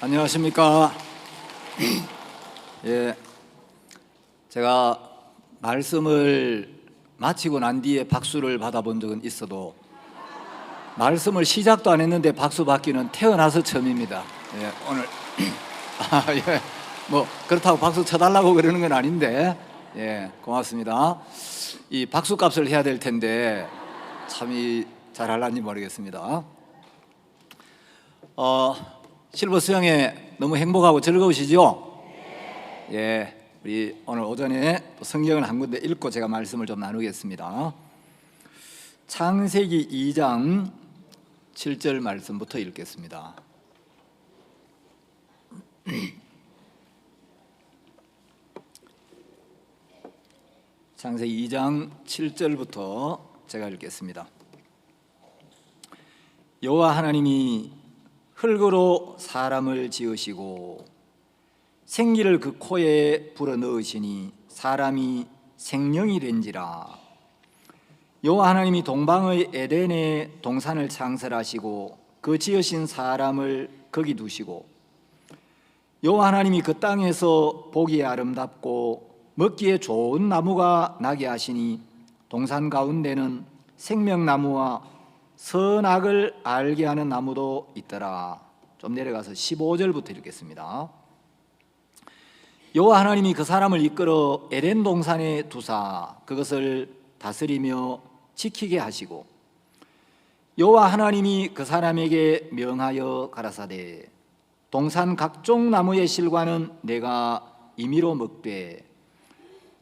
안녕하십니까. 예, 제가 말씀을 마치고 난 뒤에 박수를 받아본 적은 있어도 말씀을 시작도 안 했는데 박수 받기는 태어나서 처음입니다. 예, 오늘 예, 뭐 그렇다고 박수 쳐달라고 그러는 건 아닌데, 예, 고맙습니다. 이 박수값을 해야 될 텐데 참이 잘할란지 모르겠습니다. 실버 수영회 너무 행복하고 즐거우시죠? 예, 우리 오늘 오전에 성경을 한 군데 읽고 제가 말씀을 좀 나누겠습니다. 창세기 2장 7절 말씀부터 읽겠습니다. 창세기 2장 7절부터 제가 읽겠습니다. 여호와 하나님이 흙으로 사람을 지으시고 생기를 그 코에 불어넣으시니 사람이 생명이 된지라. 여호와 하나님이 동방의 에덴에 동산을 창설하시고 그 지으신 사람을 거기 두시고 여호와 하나님이 그 땅에서 보기에 아름답고 먹기에 좋은 나무가 나게 하시니 동산 가운데는 생명나무와 선악을 알게 하는 나무도 있더라. 좀 내려가서 15절부터 읽겠습니다. 여호와 하나님이 그 사람을 이끌어 에덴 동산에 두사 그것을 다스리며 지키게 하시고 여호와 하나님이 그 사람에게 명하여 가라사대 동산 각종 나무의 실과는 내가 임의로 먹되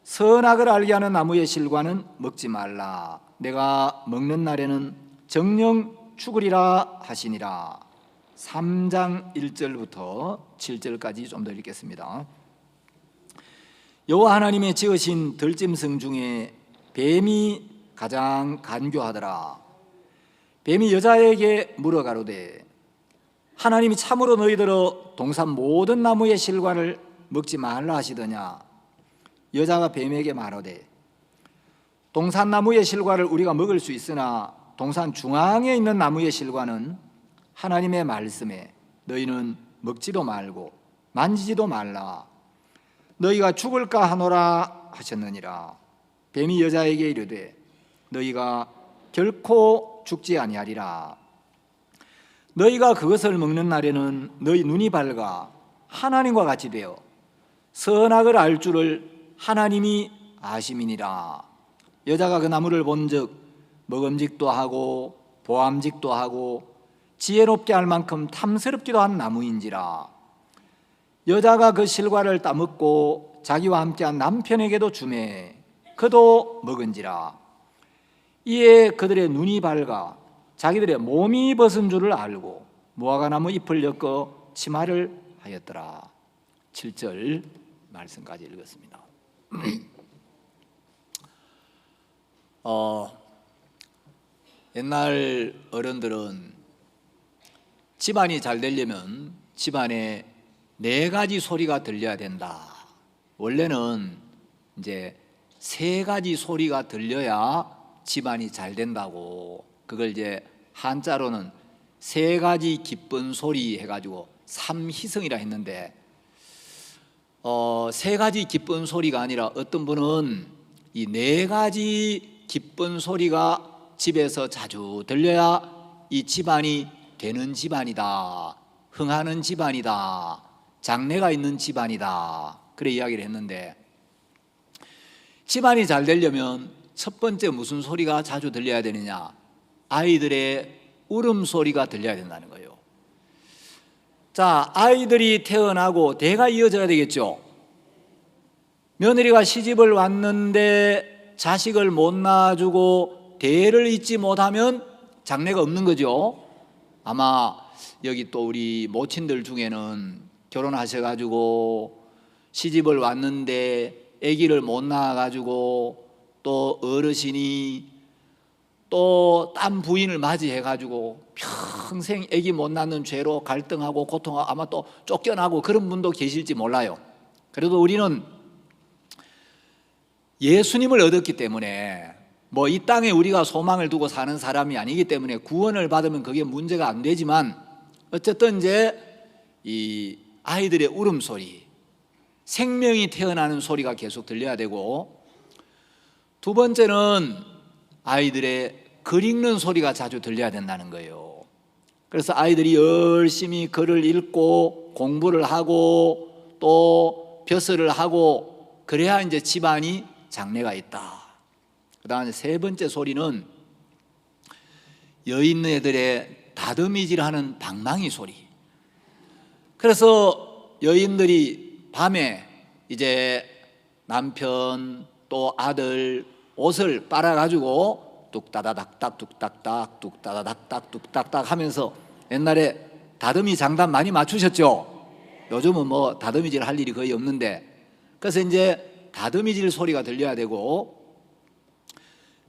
선악을 알게 하는 나무의 실과는 먹지 말라. 내가 먹는 날에는 정령 죽으리라 하시니라. 3장 1절부터 7절까지 좀 더 읽겠습니다. 여호와 하나님의 지으신 들짐승 중에 뱀이 가장 간교하더라. 뱀이 여자에게 물어가로되 하나님이 참으로 너희들어 동산 모든 나무의 실과를 먹지 말라 하시더냐. 여자가 뱀에게 말하되 동산 나무의 실과를 우리가 먹을 수 있으나 동산 중앙에 있는 나무의 실과는 하나님의 말씀에 너희는 먹지도 말고 만지지도 말라. 너희가 죽을까 하노라 하셨느니라. 뱀이 여자에게 이르되 너희가 결코 죽지 아니하리라. 너희가 그것을 먹는 날에는 너희 눈이 밝아 하나님과 같이 되어 선악을 알 줄을 하나님이 아심이니라. 여자가 그 나무를 본즉 먹음직도 하고 보암직도 하고 지혜롭게 할 만큼 탐스럽기도 한 나무인지라. 여자가 그 실과를 따먹고 자기와 함께한 남편에게도 주매 그도 먹은지라. 이에 그들의 눈이 밝아 자기들의 몸이 벗은 줄을 알고 무화과나무 잎을 엮어 치마를 하였더라. 7절 말씀까지 읽었습니다. 옛날 어른들은 집안이 잘 되려면 집안에 4가지 소리가 들려야 된다. 원래는 이제 3가지 소리가 들려야 집안이 잘 된다고, 그걸 이제 한자로는 3가지 기쁜 소리 해가지고 삼희성이라 했는데 3가지 기쁜 소리가 아니라 어떤 분은 이 4가지 기쁜 소리가 집에서 자주 들려야 이 집안이 되는 집안이다, 흥하는 집안이다, 장래가 있는 집안이다, 그래 이야기를 했는데, 집안이 잘 되려면 첫 번째 무슨 소리가 자주 들려야 되느냐? 아이들의 울음소리가 들려야 된다는 거예요. 자, 아이들이 태어나고 대가 이어져야 되겠죠. 며느리가 시집을 왔는데 자식을 못 낳아주고 대를 잇지 못하면 장래가 없는 거죠. 아마 여기 또 우리 모친들 중에는 결혼하셔가지고 시집을 왔는데 아기를 못 낳아가지고 또 어르신이 또 딴 부인을 맞이해가지고 평생 아기 못 낳는 죄로 갈등하고 고통하고 아마 또 쫓겨나고 그런 분도 계실지 몰라요. 그래도 우리는 예수님을 얻었기 때문에 뭐 이 땅에 우리가 소망을 두고 사는 사람이 아니기 때문에 구원을 받으면 그게 문제가 안 되지만 어쨌든 이제 이 아이들의 울음소리, 생명이 태어나는 소리가 계속 들려야 되고, 두 번째는 아이들의 글 읽는 소리가 자주 들려야 된다는 거예요. 그래서 아이들이 열심히 글을 읽고 공부를 하고 또 벼슬을 하고 그래야 이제 집안이 장래가 있다. 그 다음에 세 번째 소리는 여인네들의 다듬이질하는 방망이 소리. 그래서 여인들이 밤에 이제 남편 또 아들 옷을 빨아가지고 뚝따다닥딱 뚝딱딱 뚝따다닥딱 뚝딱딱 하면서, 옛날에 다듬이 장단 많이 맞추셨죠? 요즘은 뭐 다듬이질 할 일이 거의 없는데, 그래서 이제 다듬이질 소리가 들려야 되고,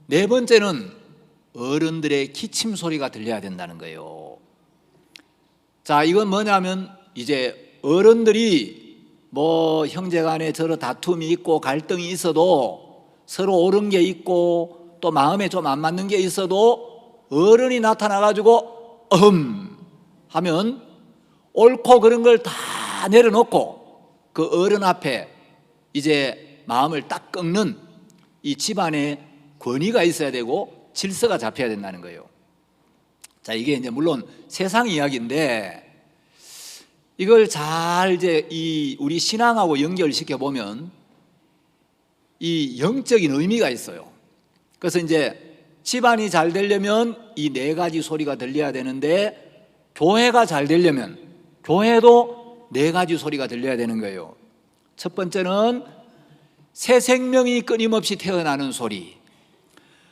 네 번째는 어른들의 기침 소리가 들려야 된다는 거예요. 자, 이건 뭐냐면 이제 어른들이 뭐 형제간에 서로 다툼이 있고 갈등이 있어도, 서로 옳은 게 있고 또 마음에 좀 안 맞는 게 있어도 어른이 나타나가지고 하면 옳고 그런 걸 다 내려놓고 그 어른 앞에 이제 마음을 딱 꺾는 이 집안에 권위가 있어야 되고 질서가 잡혀야 된다는 거예요. 자, 이게 이제 물론 세상 이야기인데, 이걸 잘 이제 이 우리 신앙하고 연결시켜 보면 이 영적인 의미가 있어요. 그래서 이제 집안이 잘 되려면 이 네 가지 소리가 들려야 되는데, 교회가 잘 되려면 교회도 네 가지 소리가 들려야 되는 거예요. 첫 번째는 새 생명이 끊임없이 태어나는 소리.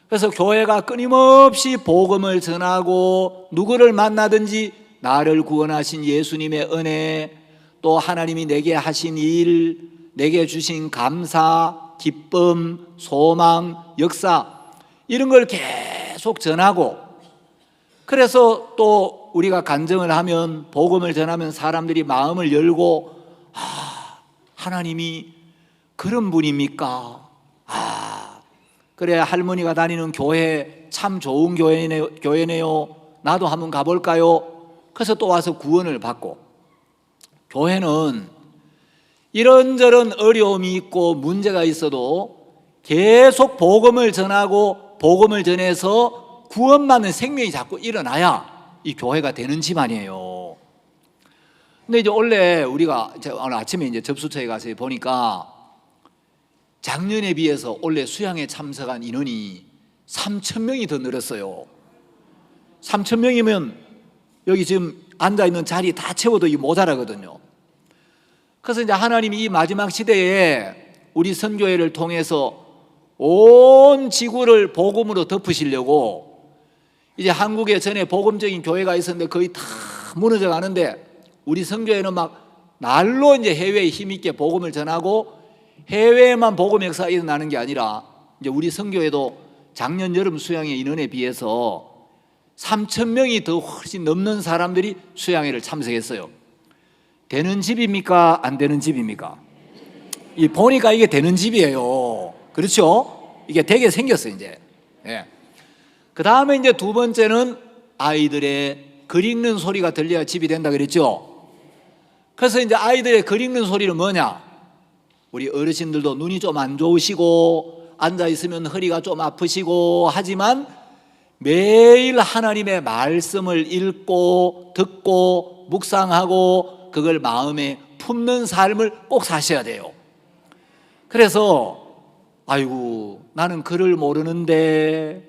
그래서 교회가 끊임없이 복음을 전하고 누구를 만나든지 나를 구원하신 예수님의 은혜, 또 하나님이 내게 하신 일, 내게 주신 감사, 기쁨, 소망, 역사, 이런 걸 계속 전하고, 그래서 또 우리가 간증을 하면, 복음을 전하면 사람들이 마음을 열고, 하나님이 그런 분입니까? 그래, 할머니가 다니는 교회 참 좋은 교회네요. 나도 한번 가볼까요? 그래서 또 와서 구원을 받고, 교회는 이런저런 어려움이 있고 문제가 있어도 계속 복음을 전하고 복음을 전해서 구원받는 생명이 자꾸 일어나야 이 교회가 되는 집안이에요. 근데 이제 원래 우리가 오늘 아침에 이제 접수처에 가서 보니까 작년에 비해서 올해 수양에 참석한 인원이 3,000명이 더 늘었어요. 3,000명이면 여기 지금 앉아있는 자리 다 채워도 이게 모자라거든요. 그래서 이제 하나님이 이 마지막 시대에 우리 선교회를 통해서 온 지구를 복음으로 덮으시려고, 이제 한국에 전에 복음적인 교회가 있었는데 거의 다 무너져 가는데, 우리 선교회는 막 날로 이제 해외에 힘있게 복음을 전하고, 해외에만 복음 역사가 일어나는 게 아니라 이제 우리 선교회도 작년 여름 수양회 인원에 비해서 3,000명이 더 훨씬 넘는 사람들이 수양회를 참석했어요. 되는 집입니까? 안 되는 집입니까? 보니까 이게 되는 집이에요. 그렇죠? 이게 되게 생겼어요, 이제. 예. 그 다음에 이제 두 번째는 아이들의 글 읽는 소리가 들려야 집이 된다 그랬죠? 그래서 이제 아이들의 글 읽는 소리는 뭐냐? 우리 어르신들도 눈이 좀 안 좋으시고 앉아있으면 허리가 좀 아프시고 하지만 매일 하나님의 말씀을 읽고 듣고 묵상하고 그걸 마음에 품는 삶을 꼭 사셔야 돼요. 그래서 아이고 나는 글을 모르는데,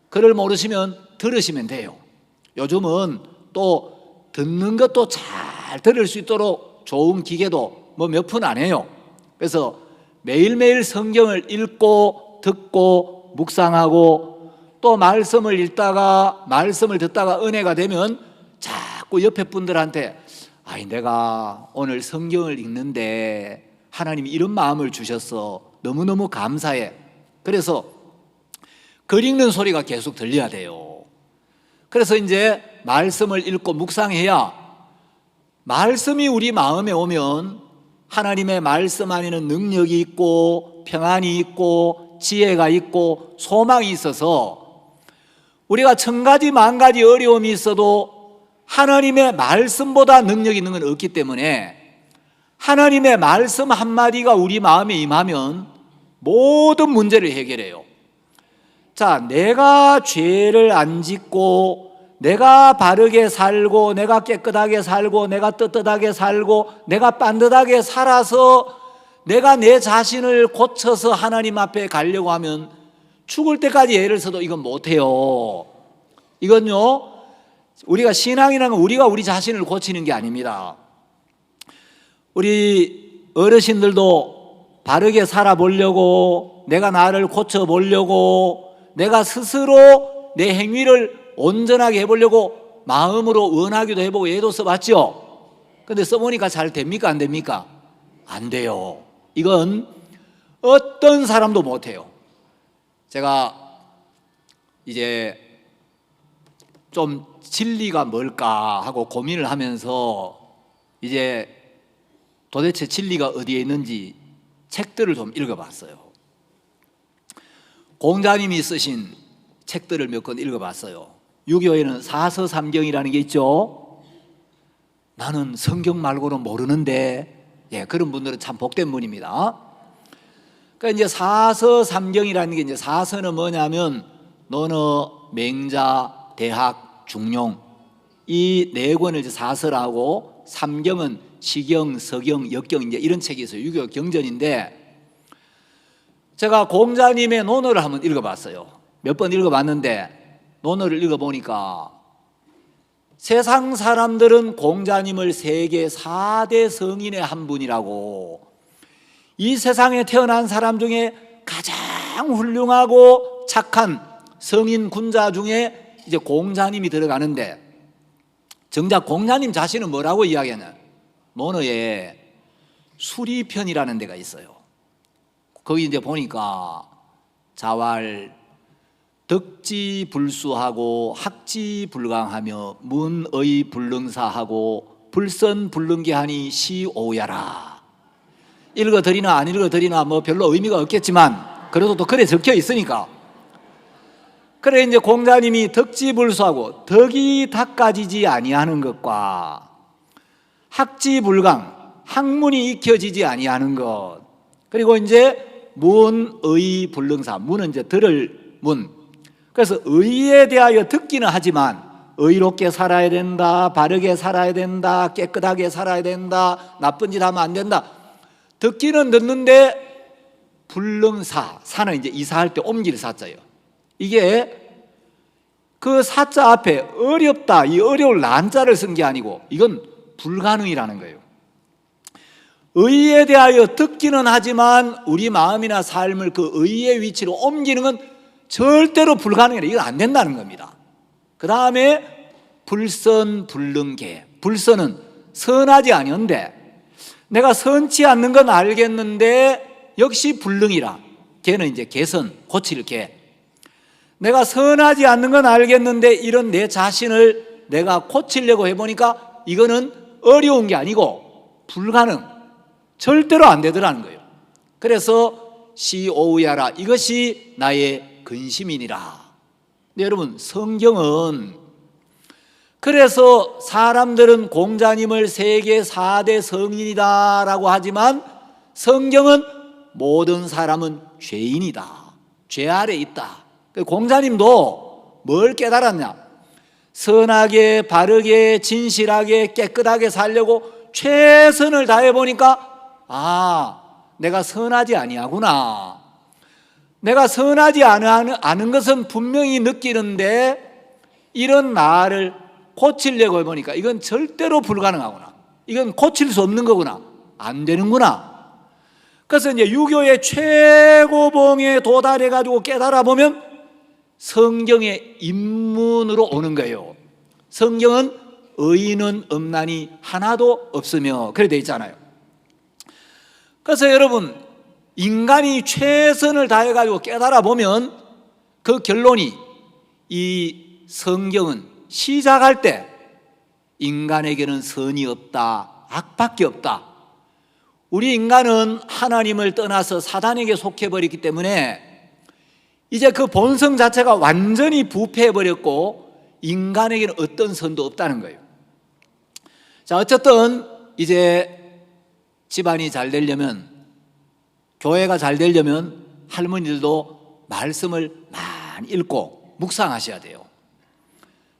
글을 모르시면 들으시면 돼요. 요즘은 또 듣는 것도 잘 들을 수 있도록 좋은 기계도 뭐 몇 푼 안 해요. 그래서 매일매일 성경을 읽고 듣고 묵상하고 또 말씀을 읽다가 말씀을 듣다가 은혜가 되면 자꾸 옆에 분들한테 내가 오늘 성경을 읽는데 하나님이 이런 마음을 주셨어. 너무너무 감사해. 그래서 글 읽는 소리가 계속 들려야 돼요. 그래서 이제 말씀을 읽고 묵상해야 말씀이 우리 마음에 오면 하나님의 말씀 안에는 능력이 있고 평안이 있고 지혜가 있고 소망이 있어서 우리가 천가지 만가지 어려움이 있어도 하나님의 말씀보다 능력 있는 건 없기 때문에 하나님의 말씀 한마디가 우리 마음에 임하면 모든 문제를 해결해요. 자, 내가 죄를 안 짓고 내가 바르게 살고 내가 깨끗하게 살고 내가 떳떳하게 살고 내가 반듯하게 살아서 내가 내 자신을 고쳐서 하나님 앞에 가려고 하면 죽을 때까지 애를 써도 이건 못해요. 이건요, 우리가 신앙이라는 건 우리가 우리 자신을 고치는 게 아닙니다. 우리 어르신들도 바르게 살아보려고, 내가 나를 고쳐보려고, 내가 스스로 내 행위를 온전하게 해보려고 마음으로 원하기도 해보고 애도 써봤죠. 근데 써보니까 잘 됩니까? 안 됩니까? 안 돼요. 이건 어떤 사람도 못해요. 제가 이제 좀 진리가 뭘까 하고 고민을 하면서 이제 도대체 진리가 어디에 있는지 책들을 좀 읽어봤어요. 공자님이 쓰신 책들을 몇 권 읽어봤어요. 유교에는 사서삼경이라는 게 있죠. 나는 성경 말고는 모르는데, 그런 분들은 참 복된 분입니다. 그러니까 이제 사서삼경이라는 게, 이제 사서는 뭐냐면 논어, 맹자, 대학, 중용, 이 네 권을 이제 사서라고, 삼경은 시경, 서경, 역경, 이제 이런 책이 있어요. 유교 경전인데, 제가 공자님의 논어를 한번 읽어봤어요. 몇 번 읽어봤는데 논어를 읽어보니까 세상 사람들은 공자님을 세계 4대 성인의 한 분이라고, 이 세상에 태어난 사람 중에 가장 훌륭하고 착한 성인 군자 중에 이제 공자님이 들어가는데, 정작 공자님 자신은 뭐라고 이야기하냐, 논어에 수리편이라는 데가 있어요. 거기 이제 보니까 자왈 덕지불수하고 학지불강하며 문의 불능사하고 불선불능계하니 시오야라. 읽어드리나 안 읽어드리나 뭐 별로 의미가 없겠지만 그래도 또 글에 적혀 있으니까. 그래 이제 공자님이 덕지불수하고 덕이 닦아지지 아니하는 것과 학지불강, 학문이 익혀지지 아니하는 것, 그리고 이제 문의 불능사, 문은 이제 들을 문. 그래서 의에 대하여 듣기는 하지만 의롭게 살아야 된다, 바르게 살아야 된다, 깨끗하게 살아야 된다, 나쁜 짓 하면 안 된다. 듣기는 듣는데 불능사, 사는 이제 이사할 때 옮길 사자예요. 이게 그 사자 앞에 어렵다, 이 어려울 난자를 쓴 게 아니고 이건 불가능이라는 거예요. 의에 대하여 듣기는 하지만 우리 마음이나 삶을 그 의의 위치로 옮기는 건 절대로 불가능해요. 이건 안 된다는 겁니다. 그 다음에 불선불능계, 불선은 선하지 아니한데 내가 선치 않는 건 알겠는데 역시 불능이라, 개는 이제 개선, 고칠 개. 내가 선하지 않는 건 알겠는데 이런 내 자신을 내가 고치려고 해보니까 이거는 어려운 게 아니고 불가능, 절대로 안 되더라는 거예요. 그래서 시오우야라, 이것이 나의 근심이니라. 근데 여러분, 성경은, 그래서 사람들은 공자님을 세계 4대 성인이다 라고 하지만 성경은 모든 사람은 죄인이다, 죄 아래 있다. 공자님도 뭘 깨달았냐, 선하게 바르게 진실하게 깨끗하게 살려고 최선을 다해 보니까 내가 선하지 아니하구나, 내가 선하지 않은 것은 분명히 느끼는데 이런 나를 고치려고 해보니까 이건 절대로 불가능하구나, 이건 고칠 수 없는 거구나, 안 되는구나. 그래서 이제 유교의 최고봉에 도달해가지고 깨달아 보면 성경의 입문으로 오는 거예요. 성경은 의인은 없나니 하나도 없으며, 그래 돼 있잖아요. 그래서 여러분, 인간이 최선을 다해가지고 깨달아 보면 그 결론이, 이 성경은 시작할 때 인간에게는 선이 없다, 악밖에 없다. 우리 인간은 하나님을 떠나서 사단에게 속해버렸기 때문에 이제 그 본성 자체가 완전히 부패해버렸고 인간에게는 어떤 선도 없다는 거예요. 자, 어쨌든 이제 집안이 잘 되려면, 교회가 잘 되려면 할머니들도 말씀을 많이 읽고 묵상하셔야 돼요.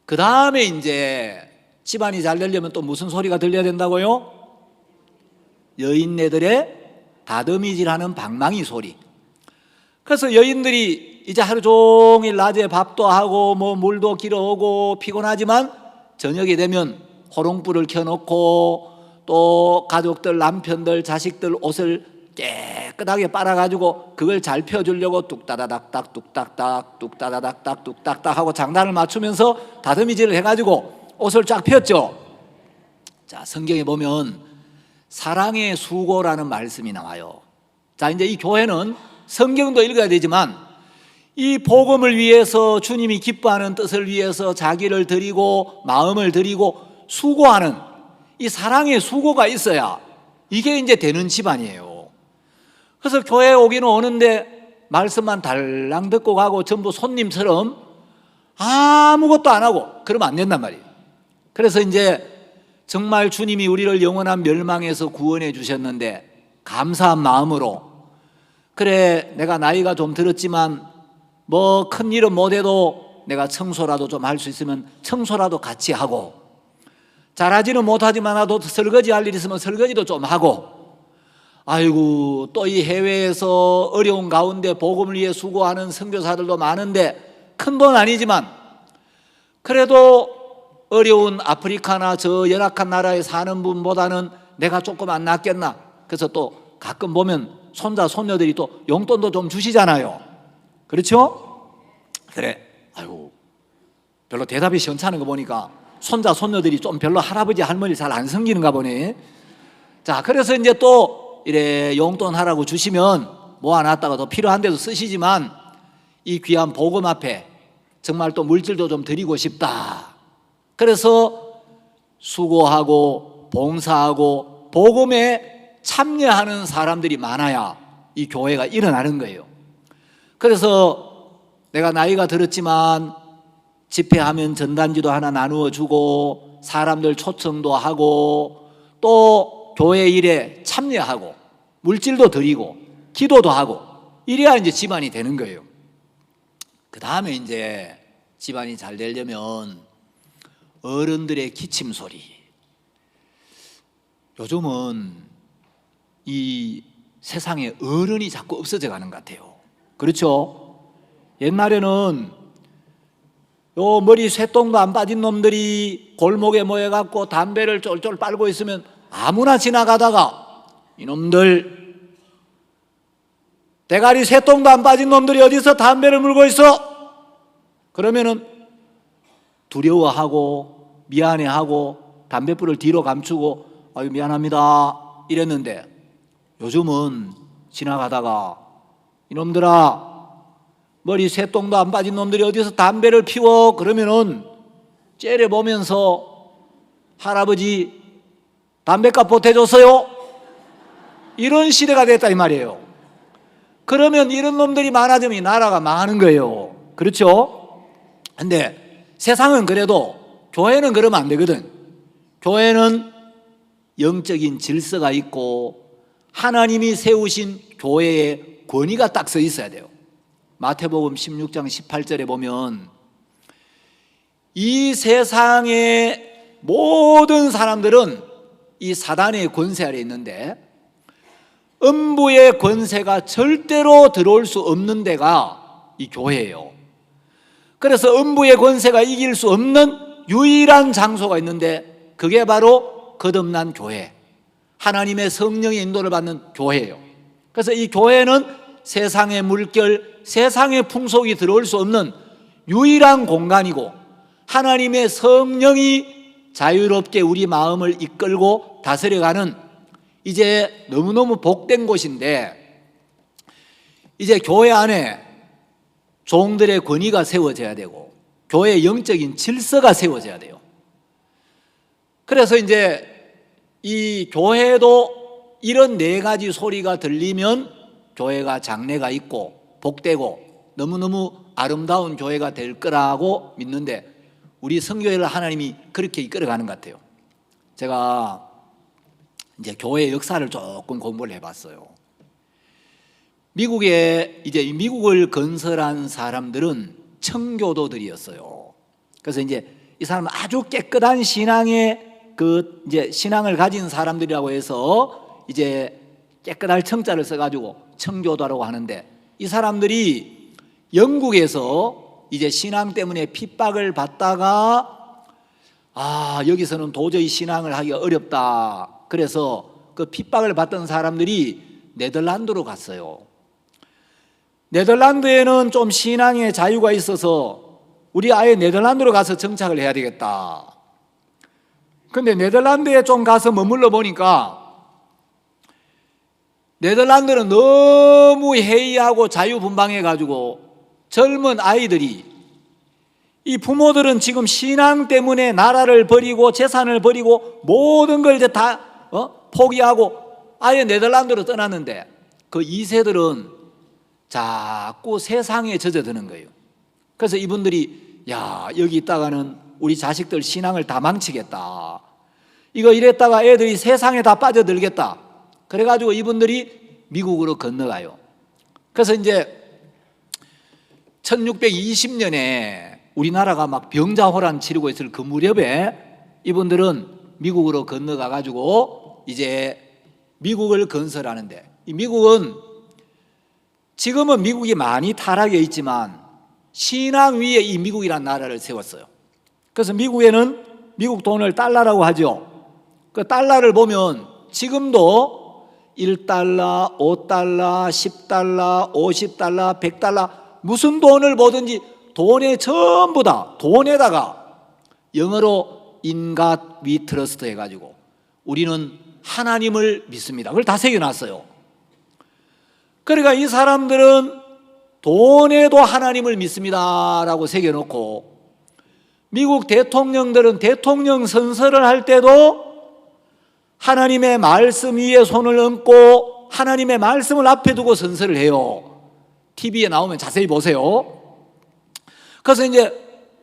그 다음에 이제 집안이 잘 되려면 또 무슨 소리가 들려야 된다고요? 여인네들의 다듬이질하는 방망이 소리. 그래서 여인들이 이제 하루 종일 낮에 밥도 하고 뭐 물도 길어오고 피곤하지만 저녁이 되면 호롱불을 켜놓고 또 가족들, 남편들, 자식들 옷을 깨끗하게 빨아가지고 그걸 잘 펴주려고 뚝따다닥딱 뚝딱딱 뚝따다닥딱 뚝딱딱 하고 장단을 맞추면서 다듬이질을 해가지고 옷을 쫙 폈죠. 자, 성경에 보면 사랑의 수고라는 말씀이 나와요. 자, 이제 이 교회는 성경도 읽어야 되지만 이 복음을 위해서, 주님이 기뻐하는 뜻을 위해서 자기를 드리고 마음을 드리고 수고하는 이 사랑의 수고가 있어야 이게 이제 되는 집안이에요. 그래서 교회에 오기는 오는데 말씀만 달랑 듣고 가고 전부 손님처럼 아무것도 안 하고 그러면 안 된단 말이에요. 그래서 이제 정말 주님이 우리를 영원한 멸망에서 구원해 주셨는데 감사한 마음으로, 그래 내가 나이가 좀 들었지만 뭐 큰일은 못해도 내가 청소라도 좀 할 수 있으면 청소라도 같이 하고, 잘하지는 못하지만 나도 설거지 할 일 있으면 설거지도 좀 하고, 아이고 또 이 해외에서 어려운 가운데 복음을 위해 수고하는 선교사들도 많은데 큰 돈 아니지만 그래도 어려운 아프리카나 저 열악한 나라에 사는 분보다는 내가 조금 안 낫겠나. 그래서 또 가끔 보면 손자 손녀들이 또 용돈도 좀 주시잖아요. 그렇죠? 그래, 아이고 별로 대답이 시원찮은 거 보니까 손자 손녀들이 좀 별로 할아버지 할머니 잘 안 섬기는가 보네. 자, 그래서 이제 또 이래 용돈 하라고 주시면 모아놨다가 더 필요한 데도 쓰시지만 이 귀한 복음 앞에 정말 또 물질도 좀 드리고 싶다. 그래서 수고하고 봉사하고 복음에 참여하는 사람들이 많아야 이 교회가 일어나는 거예요. 그래서 내가 나이가 들었지만 집회하면 전단지도 하나 나누어 주고 사람들 초청도 하고 또 교회 일에 참여하고 물질도 드리고 기도도 하고 이래야 이제 집안이 되는 거예요. 그 다음에 이제 집안이 잘 되려면 어른들의 기침 소리. 요즘은 이 세상에 어른이 자꾸 없어져 가는 것 같아요. 그렇죠? 옛날에는 요 머리 쇠똥도 안 빠진 놈들이 골목에 모여갖고 담배를 쫄쫄 빨고 있으면 아무나 지나가다가 이놈들 대가리 쇠똥도 안 빠진 놈들이 어디서 담배를 물고 있어? 그러면은 두려워하고 미안해하고 담뱃불을 뒤로 감추고 아유 미안합니다 이랬는데 요즘은 지나가다가 이놈들아 머리 쇠똥도 안 빠진 놈들이 어디서 담배를 피워? 그러면은 째려보면서 할아버지 담배값 보태줬어요? 이런 시대가 됐다 이 말이에요. 그러면 이런 놈들이 많아지면 이 나라가 망하는 거예요. 그렇죠? 근데 세상은 그래도 교회는 그러면 안 되거든. 교회는 영적인 질서가 있고 하나님이 세우신 교회의 권위가 딱 서 있어야 돼요. 마태복음 16장 18절에 보면 이 세상의 모든 사람들은 이 사단의 권세 아래 있는데 음부의 권세가 절대로 들어올 수 없는 데가 이 교회예요. 그래서 음부의 권세가 이길 수 없는 유일한 장소가 있는데 그게 바로 거듭난 교회, 하나님의 성령의 인도를 받는 교회예요. 그래서 이 교회는 세상의 물결, 세상의 풍속이 들어올 수 없는 유일한 공간이고 하나님의 성령이 자유롭게 우리 마음을 이끌고 다스려가는 이제 너무너무 복된 곳인데, 이제 교회 안에 종들의 권위가 세워져야 되고 교회의 영적인 질서가 세워져야 돼요. 그래서 이제 이 교회도 이런 네 가지 소리가 들리면 교회가 장래가 있고 복되고 너무너무 아름다운 교회가 될 거라고 믿는데 우리 선교회를 하나님이 그렇게 이끌어가는 것 같아요. 제가 이제 교회 역사를 조금 공부를 해봤어요. 미국에 이제 미국을 건설한 사람들은 청교도들이었어요. 그래서 이제 이 사람은 아주 깨끗한 신앙의 그 이제 신앙을 가진 사람들이라고 해서 이제 깨끗할 청자를 써가지고 청교도라고 하는데, 이 사람들이 영국에서 이제 신앙 때문에 핍박을 받다가 여기서는 도저히 신앙을 하기가 어렵다. 그래서 그 핍박을 받던 사람들이 네덜란드로 갔어요. 네덜란드에는 좀 신앙의 자유가 있어서 우리 아예 네덜란드로 가서 정착을 해야 되겠다. 근데 네덜란드에 좀 가서 머물러 보니까 네덜란드는 너무 해이하고 자유분방해가지고 젊은 아이들이, 이 부모들은 지금 신앙 때문에 나라를 버리고 재산을 버리고 모든 걸 이제 다 포기하고 아예 네덜란드로 떠났는데, 그 2세들은 자꾸 세상에 젖어드는 거예요. 그래서 이분들이 여기 있다가는 우리 자식들 신앙을 다 망치겠다, 이거 이랬다가 애들이 세상에 다 빠져들겠다. 그래가지고 이분들이 미국으로 건너가요. 그래서 이제 1620년에 우리나라가 막 병자호란 치르고 있을 그 무렵에 이분들은 미국으로 건너가가지고 이제 미국을 건설하는데, 이 미국은 지금은 미국이 많이 타락해 있지만 신앙 위에 이 미국이라는 나라를 세웠어요. 그래서 미국에는 미국 돈을 달러라고 하죠. 그 달러를 보면 지금도 1달러, 5달러, 10달러, 50달러, 100달러 무슨 돈을 보든지 돈에 전부 다 돈에다가 영어로 In God we trust 해가지고 우리는 하나님을 믿습니다, 그걸 다 새겨놨어요. 그러니까 이 사람들은 돈에도 하나님을 믿습니다라고 새겨놓고, 미국 대통령들은 대통령 선서를 할 때도 하나님의 말씀 위에 손을 얹고 하나님의 말씀을 앞에 두고 선서를 해요. TV에 나오면 자세히 보세요. 그래서 이제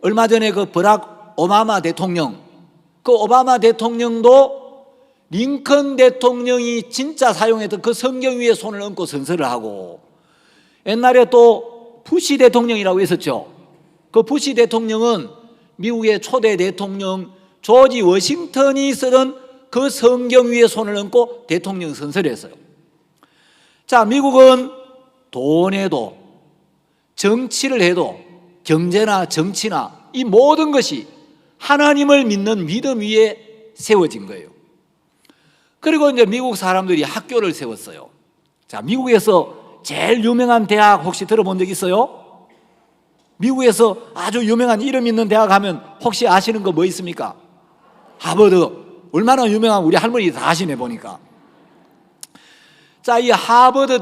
얼마 전에 그 버락 오바마 대통령, 그 오바마 대통령도 링컨 대통령이 진짜 사용했던 그 성경 위에 손을 얹고 선서를 하고, 옛날에 또 부시 대통령이라고 했었죠. 그 부시 대통령은 미국의 초대 대통령 조지 워싱턴이 쓰던 그 성경 위에 손을 얹고 대통령 선서를 했어요. 자, 미국은 돈에도 정치를 해도 경제나 정치나 이 모든 것이 하나님을 믿는 믿음 위에 세워진 거예요. 그리고 이제 미국 사람들이 학교를 세웠어요. 자, 미국에서 제일 유명한 대학 혹시 들어본 적 있어요? 미국에서 아주 유명한 이름 있는 대학 하면 혹시 아시는 거 뭐 있습니까? 하버드. 얼마나 유명한, 우리 할머니 다 아시네 보니까. 자, 이 하버드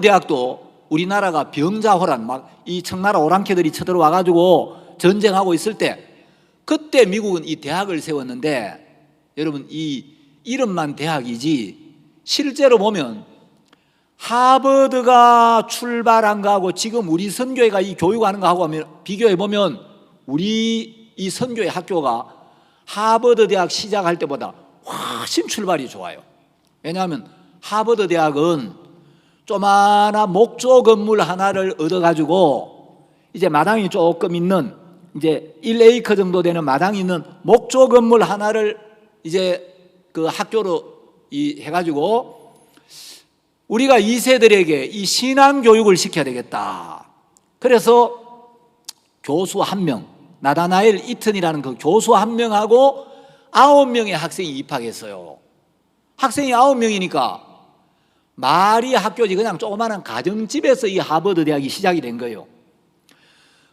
대학도 우리나라가 병자호란 막 이 청나라 오랑캐들이 쳐들어와 가지고 전쟁하고 있을 때, 그때 미국은 이 대학을 세웠는데, 여러분 이 이름만 대학이지 실제로 보면 하버드가 출발한 거하고 지금 우리 선교회가 이 교육하는 거하고 비교해 보면 우리 이 선교회 학교가 하버드 대학 시작할 때보다 훨씬 출발이 좋아요. 왜냐하면 하버드 대학은 조그마한 목조 건물 하나를 얻어가지고 이제 마당이 조금 있는, 이제 1에이커 정도 되는 마당이 있는 목조 건물 하나를 이제 그 학교로 해가지고 우리가 2세들에게 이 신앙 교육을 시켜야 되겠다. 그래서 교수 1명, 나다나엘 이튼이라는 그 교수 1명하고 9명의 학생이 입학했어요. 학생이 9명이니까 말이 학교지 그냥 조그마한 가정집에서 이 하버드 대학이 시작이 된 거예요.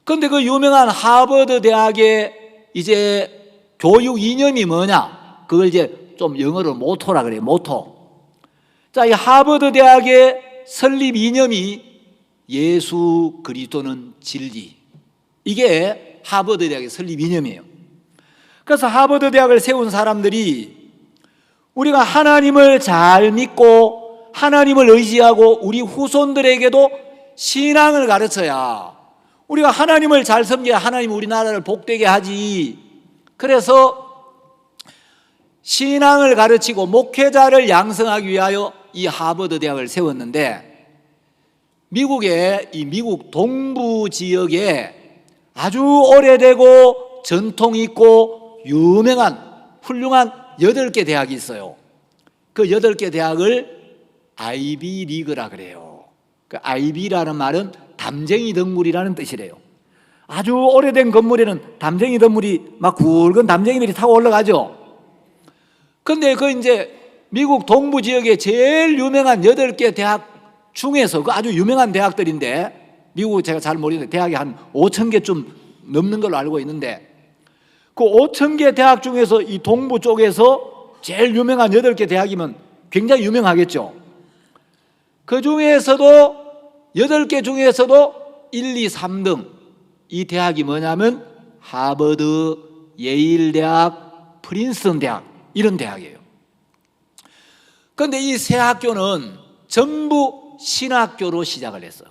그런데 그 유명한 하버드 대학의 이제 교육 이념이 뭐냐? 그걸 이제 좀 영어로 모토라 그래요. 모토. 자, 이 하버드 대학의 설립 이념이 예수 그리스도는 진리. 이게 하버드 대학의 설립 이념이에요. 그래서 하버드 대학을 세운 사람들이 우리가 하나님을 잘 믿고 하나님을 의지하고 우리 후손들에게도 신앙을 가르쳐야, 우리가 하나님을 잘 섬겨야 하나님 우리나라를 복되게 하지. 그래서 신앙을 가르치고 목회자를 양성하기 위하여 이 하버드 대학을 세웠는데, 미국의 이 미국 동부 지역에 아주 오래되고 전통이 있고 유명한 훌륭한 8개 대학이 있어요. 그 8개 대학을 아이비 리그라 그래요. 그 아이비라는 말은 담쟁이 덩굴이라는 뜻이래요. 아주 오래된 건물에는 담쟁이 덩굴이 막 굵은 담쟁이들이 타고 올라가죠. 근데 그 이제 미국 동부 지역의 제일 유명한 8개 대학 중에서, 그 아주 유명한 대학들인데, 미국 제가 잘 모르는데 대학이 한 5천 개쯤 넘는 걸로 알고 있는데, 그 5천 개 대학 중에서 이 동부 쪽에서 제일 유명한 8개 대학이면 굉장히 유명하겠죠. 그 중에서도 8개 중에서도 1, 2, 3등 이 대학이 뭐냐면 하버드, 예일 대학, 프린스턴 대학, 이런 대학이에요. 그런데 이 세 학교는 전부 신학교로 시작을 했어요.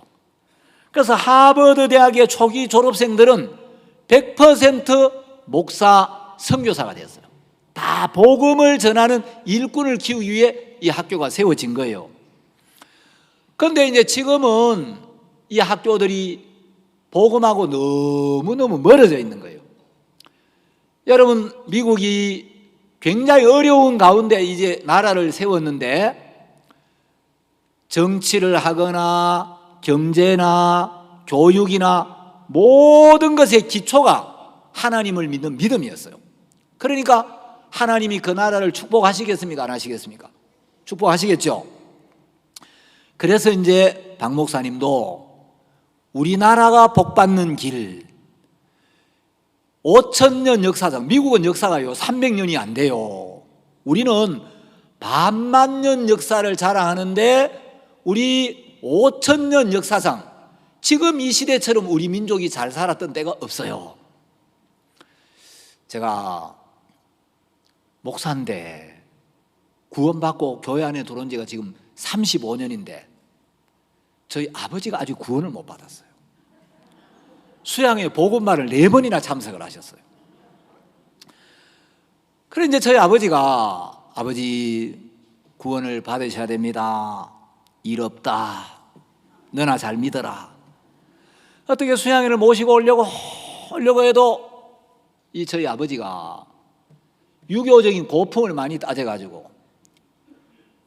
그래서 하버드 대학의 초기 졸업생들은 100% 목사, 선교사가 됐어요. 다 복음을 전하는 일꾼을 키우기 위해 이 학교가 세워진 거예요. 그런데 이제 지금은 이 학교들이 복음하고 너무너무 멀어져 있는 거예요. 여러분, 미국이 굉장히 어려운 가운데 이제 나라를 세웠는데, 정치를 하거나 경제나 교육이나 모든 것의 기초가 하나님을 믿는 믿음이었어요. 그러니까 하나님이 그 나라를 축복하시겠습니까? 안 하시겠습니까? 축복하시겠죠. 그래서 이제 박 목사님도 우리나라가 복받는 길, 5,000년 역사상, 미국은 역사가요 300년이 안 돼요. 우리는 반만 년 역사를 자랑하는데, 우리 5,000년 역사상 지금 이 시대처럼 우리 민족이 잘 살았던 때가 없어요. 제가 목사인데 구원받고 교회 안에 들어온 지가 지금 35년인데 저희 아버지가 아직 구원을 못 받았어요. 수양회 복음말을 4번이나 참석을 하셨어요. 그래 이제 저희 아버지가, 아버지 구원을 받으셔야 됩니다. 일 없다. 너나 잘 믿어라. 어떻게 수양회를 모시고 오려고 해도 이 저희 아버지가 유교적인 고풍을 많이 따져가지고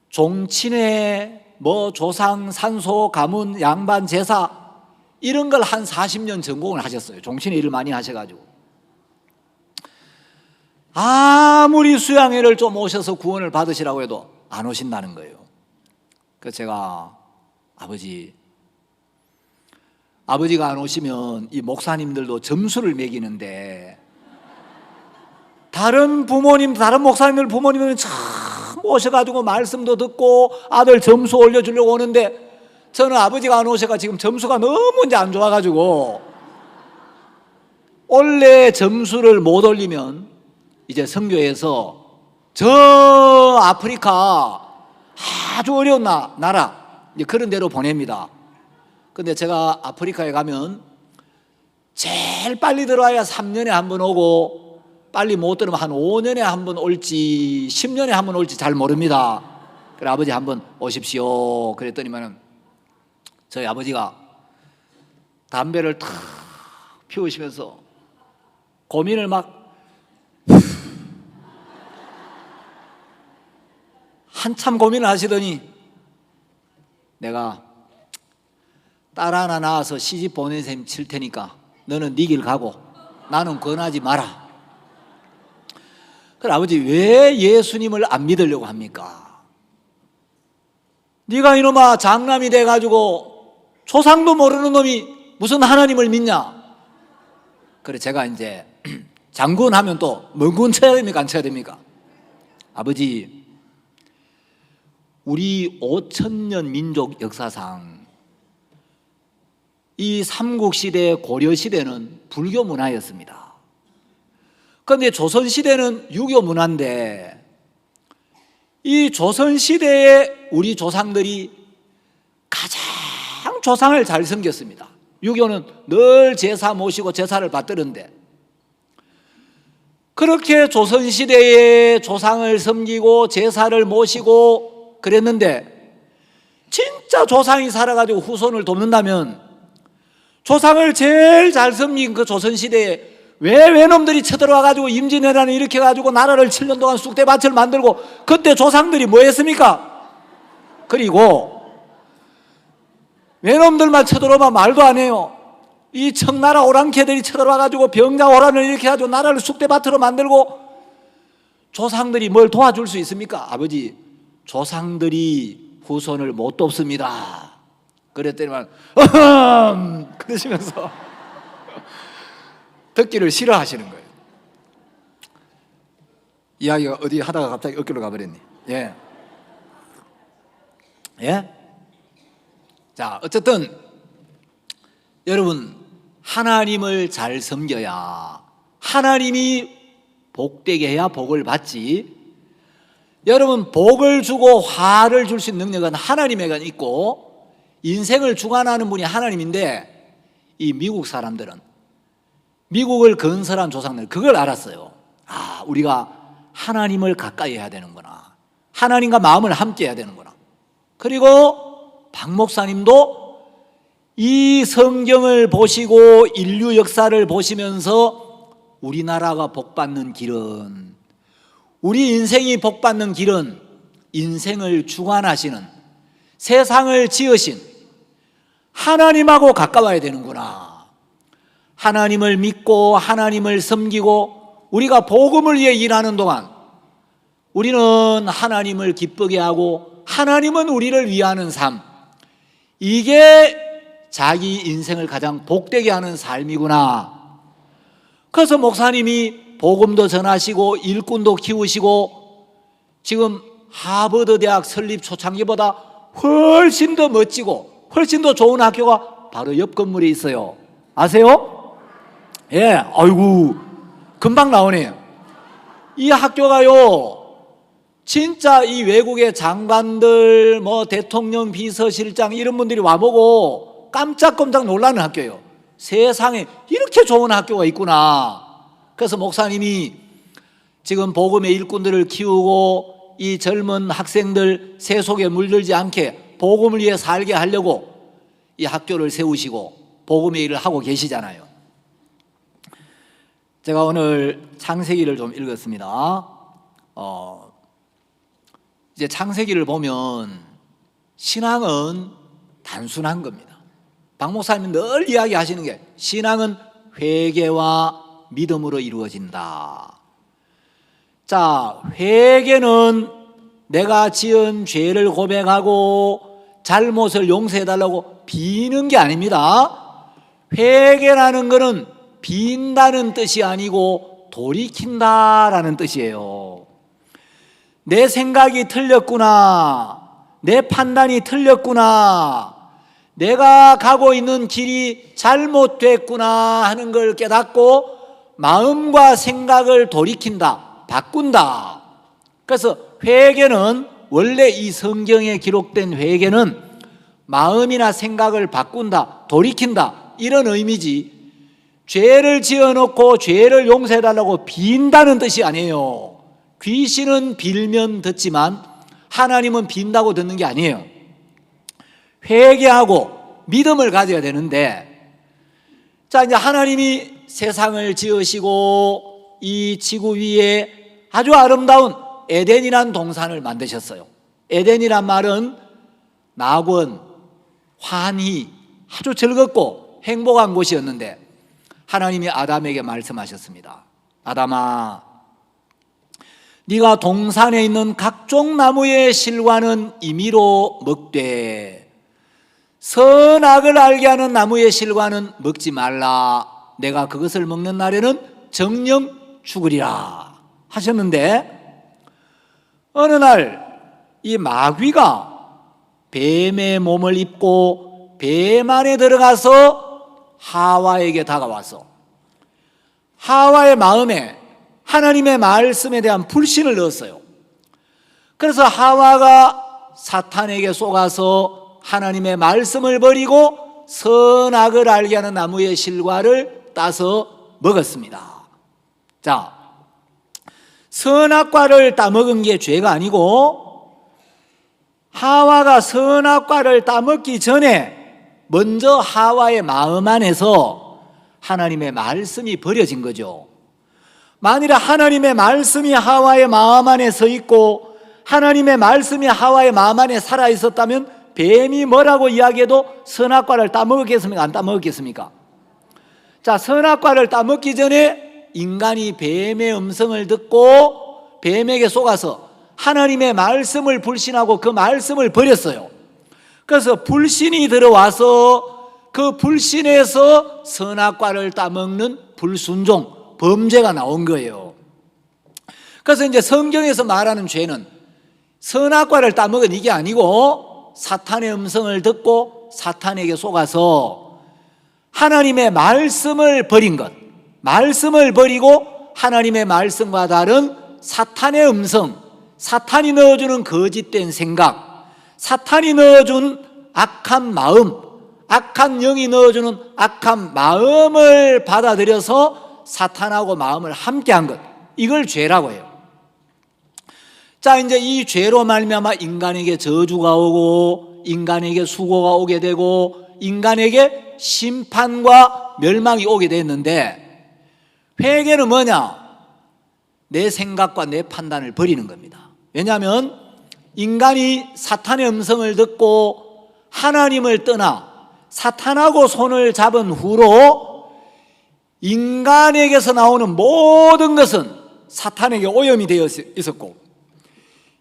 종친회, 뭐 조상, 산소, 가문, 양반, 제사 이런 걸 한 40년 전공을 하셨어요. 종친회 일을 많이 하셔가지고 아무리 수양회를 좀 오셔서 구원을 받으시라고 해도 안 오신다는 거예요. 그래서 제가 아버지가 안 오시면 이 목사님들도 점수를 매기는데, 다른 목사님들 부모님들은 참 오셔가지고 말씀도 듣고 아들 점수 올려주려고 오는데, 저는 아버지가 안 오셔가 지금 점수가 너무 이제 안 좋아가지고 원래 점수를 못 올리면 이제 선교에서 저 아프리카 아주 어려운 나라 이제 그런 데로 보냅니다. 근데 제가 아프리카에 가면 제일 빨리 들어와야 3년에 한 번 오고, 빨리 못 들으면 한 5년에 한 번 올지 10년에 한 번 올지 잘 모릅니다. 그래 아버지 한번 오십시오 그랬더니만은 저희 아버지가 담배를 탁 피우시면서 고민을 막 한참 고민을 하시더니, 내가 딸 하나 낳아서 시집 보낸 셈 칠 테니까 너는 네 길 가고 나는 권하지 마라. 그래 아버지 왜 예수님을 안 믿으려고 합니까? 네가 이놈아 장남이 돼가지고 조상도 모르는 놈이 무슨 하나님을 믿냐? 그래 제가 이제 장군 하면 또 뭔 군 쳐야 됩니까? 안 쳐야 됩니까? 아버지, 우리 5,000년 민족 역사상 이 삼국시대, 고려시대는 불교 문화였습니다. 그런데 조선시대는 유교 문화인데, 이 조선시대에 우리 조상들이 가장 조상을 잘 섬겼습니다. 유교는 늘 제사 모시고 제사를 받들었는데, 그렇게 조선시대에 조상을 섬기고 제사를 모시고 그랬는데, 진짜 조상이 살아가지고 후손을 돕는다면 조상을 제일 잘 섬긴 그 조선시대에 왜 외놈들이 쳐들어와가지고 임진왜란을 일으켜가지고 나라를 7년 동안 쑥대밭을 만들고 그때 조상들이 뭐 했습니까? 그리고 외놈들만 쳐들어오면 말도 안 해요. 이 청나라 오랑캐들이 쳐들어와가지고 병자호란을 일으켜가지고 나라를 쑥대밭으로 만들고, 조상들이 뭘 도와줄 수 있습니까? 아버지, 조상들이 후손을 못 돕습니다. 그랬더니만 그러시면서 듣기를 싫어하시는 거예요. 이야기가 어디 하다가 갑자기 어깨로 가버렸니? 예. 예? 자, 어쨌든 여러분, 하나님을 잘 섬겨야 하나님이 복되게 해야 복을 받지. 여러분, 복을 주고 화를 줄 수 있는 능력은 하나님에게 있고 인생을 주관하는 분이 하나님인데, 이 미국 사람들은, 미국을 건설한 조상들 그걸 알았어요. 아, 우리가 하나님을 가까이 해야 되는구나, 하나님과 마음을 함께 해야 되는구나. 그리고 박 목사님도 이 성경을 보시고 인류 역사를 보시면서 우리나라가 복받는 길은, 우리 인생이 복받는 길은 인생을 주관하시는, 세상을 지으신 하나님하고 가까워야 되는구나, 하나님을 믿고 하나님을 섬기고 우리가 복음을 위해 일하는 동안 우리는 하나님을 기쁘게 하고 하나님은 우리를 위하는 삶, 이게 자기 인생을 가장 복되게 하는 삶이구나. 그래서 목사님이 복음도 전하시고 일꾼도 키우시고 지금 하버드 대학 설립 초창기보다 훨씬 더 멋지고 훨씬 더 좋은 학교가 바로 옆 건물에 있어요. 아세요? 예, 아이고 금방 나오네요. 이 학교가요, 진짜 이 외국의 장관들, 뭐 대통령 비서실장 이런 분들이 와보고 깜짝깜짝 놀라는 학교예요. 세상에 이렇게 좋은 학교가 있구나. 그래서 목사님이 지금 복음의 일꾼들을 키우고 이 젊은 학생들 새 속에 물들지 않게 복음을 위해 살게 하려고 이 학교를 세우시고 복음의 일을 하고 계시잖아요. 제가 오늘 창세기를 좀 읽었습니다. 이제 창세기를 보면 신앙은 단순한 겁니다. 박 목사님이 늘 이야기하시는 게, 신앙은 회개와 믿음으로 이루어진다. 자, 회개는 내가 지은 죄를 고백하고 잘못을 용서해달라고 비는 게 아닙니다. 회개라는 것은 빈다는 뜻이 아니고 돌이킨다라는 뜻이에요. 내 생각이 틀렸구나, 내 판단이 틀렸구나, 내가 가고 있는 길이 잘못됐구나 하는 걸 깨닫고 마음과 생각을 돌이킨다, 바꾼다. 그래서 회개는, 원래 이 성경에 기록된 회개는 마음이나 생각을 바꾼다, 돌이킨다, 이런 의미지, 죄를 지어놓고 죄를 용서해달라고 빈다는 뜻이 아니에요. 귀신은 빌면 듣지만 하나님은 빈다고 듣는 게 아니에요. 회개하고 믿음을 가져야 되는데, 자, 이제 하나님이 세상을 지으시고 이 지구 위에 아주 아름다운 에덴이란 동산을 만드셨어요. 에덴이란 말은 낙원, 환희, 아주 즐겁고 행복한 곳이었는데 하나님이 아담에게 말씀하셨습니다. 아담아, 네가 동산에 있는 각종 나무의 실과는 임의로 먹되 선악을 알게 하는 나무의 실과는 먹지 말라. 내가 그것을 먹는 날에는 정령 죽으리라 하셨는데, 어느 날 이 마귀가 뱀의 몸을 입고 뱀 안에 들어가서 하와에게 다가와서 하와의 마음에 하나님의 말씀에 대한 불신을 넣었어요. 그래서 하와가 사탄에게 속아서 하나님의 말씀을 버리고 선악을 알게 하는 나무의 실과를 따서 먹었습니다. 자, 선악과를 따먹은 게 죄가 아니고 하와가 선악과를 따먹기 전에 먼저 하와의 마음 안에서 하나님의 말씀이 버려진 거죠. 만일 하나님의 말씀이 하와의 마음 안에 서 있고 하나님의 말씀이 하와의 마음 안에 살아 있었다면 뱀이 뭐라고 이야기해도 선악과를 따먹었겠습니까? 안 따먹었겠습니까? 자, 선악과를 따먹기 전에 인간이 뱀의 음성을 듣고 뱀에게 속아서 하나님의 말씀을 불신하고 그 말씀을 버렸어요. 그래서 불신이 들어와서 그 불신에서 선악과를 따먹는 불순종, 범죄가 나온 거예요. 그래서 이제 성경에서 말하는 죄는 선악과를 따먹은 이게 아니고 사탄의 음성을 듣고 사탄에게 속아서 하나님의 말씀을 버린 것, 말씀을 버리고 하나님의 말씀과 다른 사탄의 음성, 사탄이 넣어주는 거짓된 생각, 사탄이 넣어준 악한 마음, 악한 영이 넣어주는 악한 마음을 받아들여서 사탄하고 마음을 함께한 것, 이걸 죄라고 해요. 자, 이제 이 죄로 말미암아 인간에게 저주가 오고 인간에게 수고가 오게 되고 인간에게 심판과 멸망이 오게 됐는데, 회개는 뭐냐? 내 생각과 내 판단을 버리는 겁니다. 왜냐하면 인간이 사탄의 음성을 듣고 하나님을 떠나 사탄하고 손을 잡은 후로 인간에게서 나오는 모든 것은 사탄에게 오염이 되어 있었고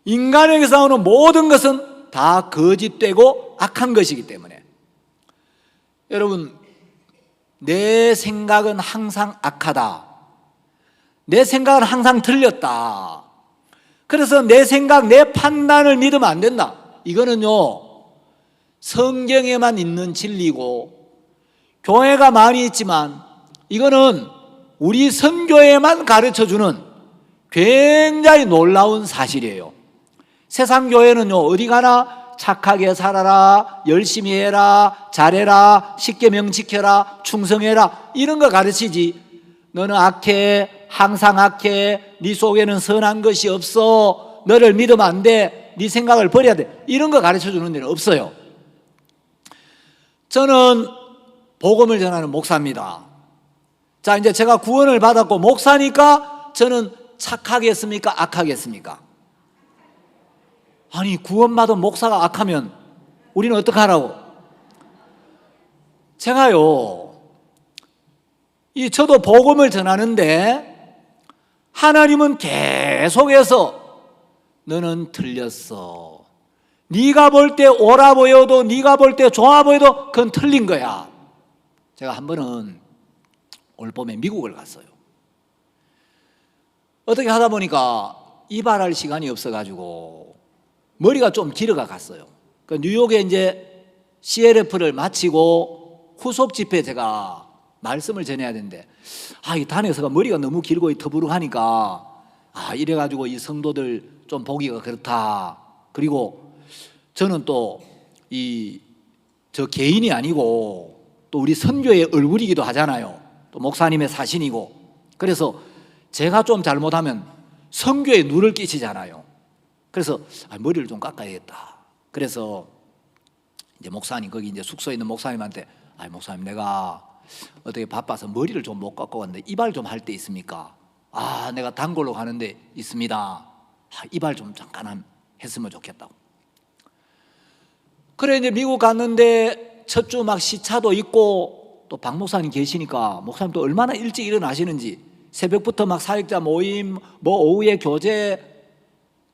인간에게서 나오는 모든 것은 다 거짓되고 악한 것이기 때문에, 여러분, 내 생각은 항상 악하다, 내 생각은 항상 틀렸다, 그래서 내 생각, 내 판단을 믿으면 안 된다, 이거는요 성경에만 있는 진리고 교회가 많이 있지만 이거는 우리 선교에만 가르쳐주는 굉장히 놀라운 사실이에요. 세상 교회는요 어디 가나 착하게 살아라, 열심히 해라, 잘해라, 십계명 지켜라, 충성해라, 이런 거 가르치지, 너는 악해, 항상 악해, 네 속에는 선한 것이 없어, 너를 믿으면 안 돼, 네 생각을 버려야 돼, 이런 거 가르쳐주는 데는 없어요. 저는 복음을 전하는 목사입니다. 자, 이제 제가 구원을 받았고 목사니까 저는 착하겠습니까? 악하겠습니까? 아니, 구원받은 목사가 악하면 우리는 어떻게 하라고? 제가요, 저도 복음을 전하는데 하나님은 계속해서 너는 틀렸어, 네가 볼 때 옳아 보여도 네가 볼 때 좋아 보여도 그건 틀린 거야. 제가 한 번은 올 봄에 미국을 갔어요. 어떻게 하다 보니까 이발할 시간이 없어가지고 머리가 좀 길어가 갔어요. 뉴욕에 이제 CLF를 마치고 후속 집회 제가 말씀을 전해야 되는데, 이 단에서가 머리가 너무 길고 터부룩하니까 이래가지고 이 성도들 좀 보기가 그렇다. 그리고 저는 또 저 개인이 아니고 또 우리 선교의 얼굴이기도 하잖아요. 또 목사님의 사신이고, 그래서 제가 좀 잘못하면 선교에 누를 끼치잖아요. 그래서 머리를 좀 깎아야겠다. 그래서 이제 목사님, 거기 이제 숙소에 있는 목사님한테, 목사님, 내가 어떻게 바빠서 머리를 좀 못 깎고 왔는데 이발 좀 할 때 있습니까? 내가 단골로 가는데 있습니다. 이발 좀 잠깐 했으면 좋겠다고. 그래, 이제 미국 갔는데 첫 주 막 시차도 있고 또 박 목사님 계시니까, 목사님 또 얼마나 일찍 일어나시는지, 새벽부터 막 사역자 모임, 오후에 교제,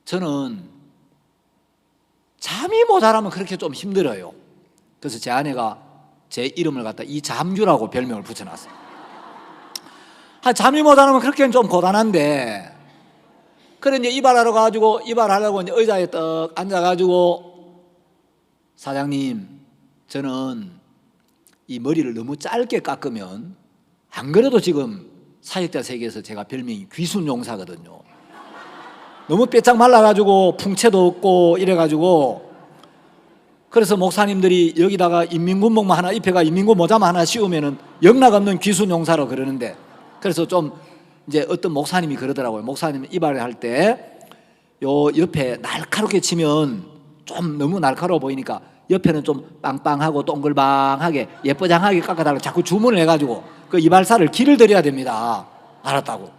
저는 잠이 모자라면 그렇게 좀 힘들어요. 그래서 제 아내가 제 이름을 갖다 이잠규라고 별명을 붙여놨어요. 잠이 모자라면 그렇게는 좀 고단한데, 그래 이제 이발하러 가지고, 이발하려고 이제 의자에 떡 앉아가지고, 사장님, 저는 이 머리를 너무 짧게 깎으면, 안 그래도 지금 사역자 세계에서 제가 별명이 귀순용사거든요. 너무 빼짝 말라가지고 풍채도 없고 이래가지고, 그래서 목사님들이 여기다가 인민군복만 하나 입혀가 인민군 모자만 하나 씌우면은 영락 없는 귀순용사로 그러는데, 그래서 좀 이제 어떤 목사님이 그러더라고요. 목사님 이발을 할 때 요 옆에 날카롭게 치면 좀 너무 날카로워 보이니까 옆에는 좀 빵빵하고 동글방하게 예쁘장하게 깎아달라고 자꾸 주문을 해가지고 그 이발사를 기를 들여야 됩니다. 알았다고.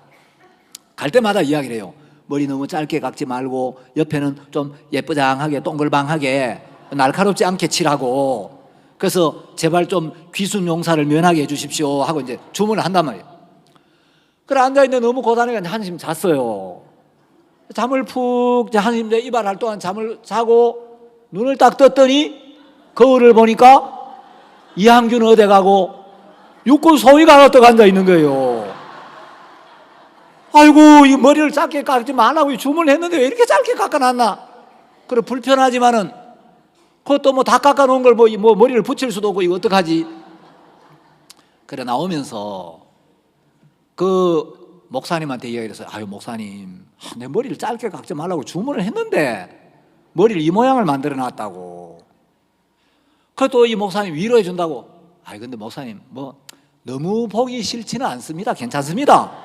갈 때마다 이야기를 해요. 머리 너무 짧게 깎지 말고 옆에는 좀 예쁘장하게 동글방하게 날카롭지 않게 칠하고, 그래서 제발 좀 귀순 용사를 면하게 해주십시오 하고 이제 주문을 한단 말이에요. 그래 앉아있는데 너무 고단해가 한숨 잤어요. 잠을 푹 한숨 이발할 동안 잠을 자고 눈을 딱 떴더니 거울을 보니까 이항규는 어디 가고 육군 소위가 어떡 앉아있는 거예요. 아이고 이 머리를 짧게 깎지 말라고 주문을 했는데 왜 이렇게 짧게 깎아놨나. 그래 불편하지만은 그것도 뭐 다 깎아놓은 걸 뭐 머리를 붙일 수도 없고 이거 어떡하지. 그래 나오면서 그 목사님한테 이야기를 했어요. 아유 목사님 내 머리를 짧게 깎지 말라고 주문을 했는데 머리를 이 모양을 만들어 놨다고. 그래도 이 목사님 위로해 준다고. 아이 근데 목사님 뭐 너무 보기 싫지는 않습니다. 괜찮습니다.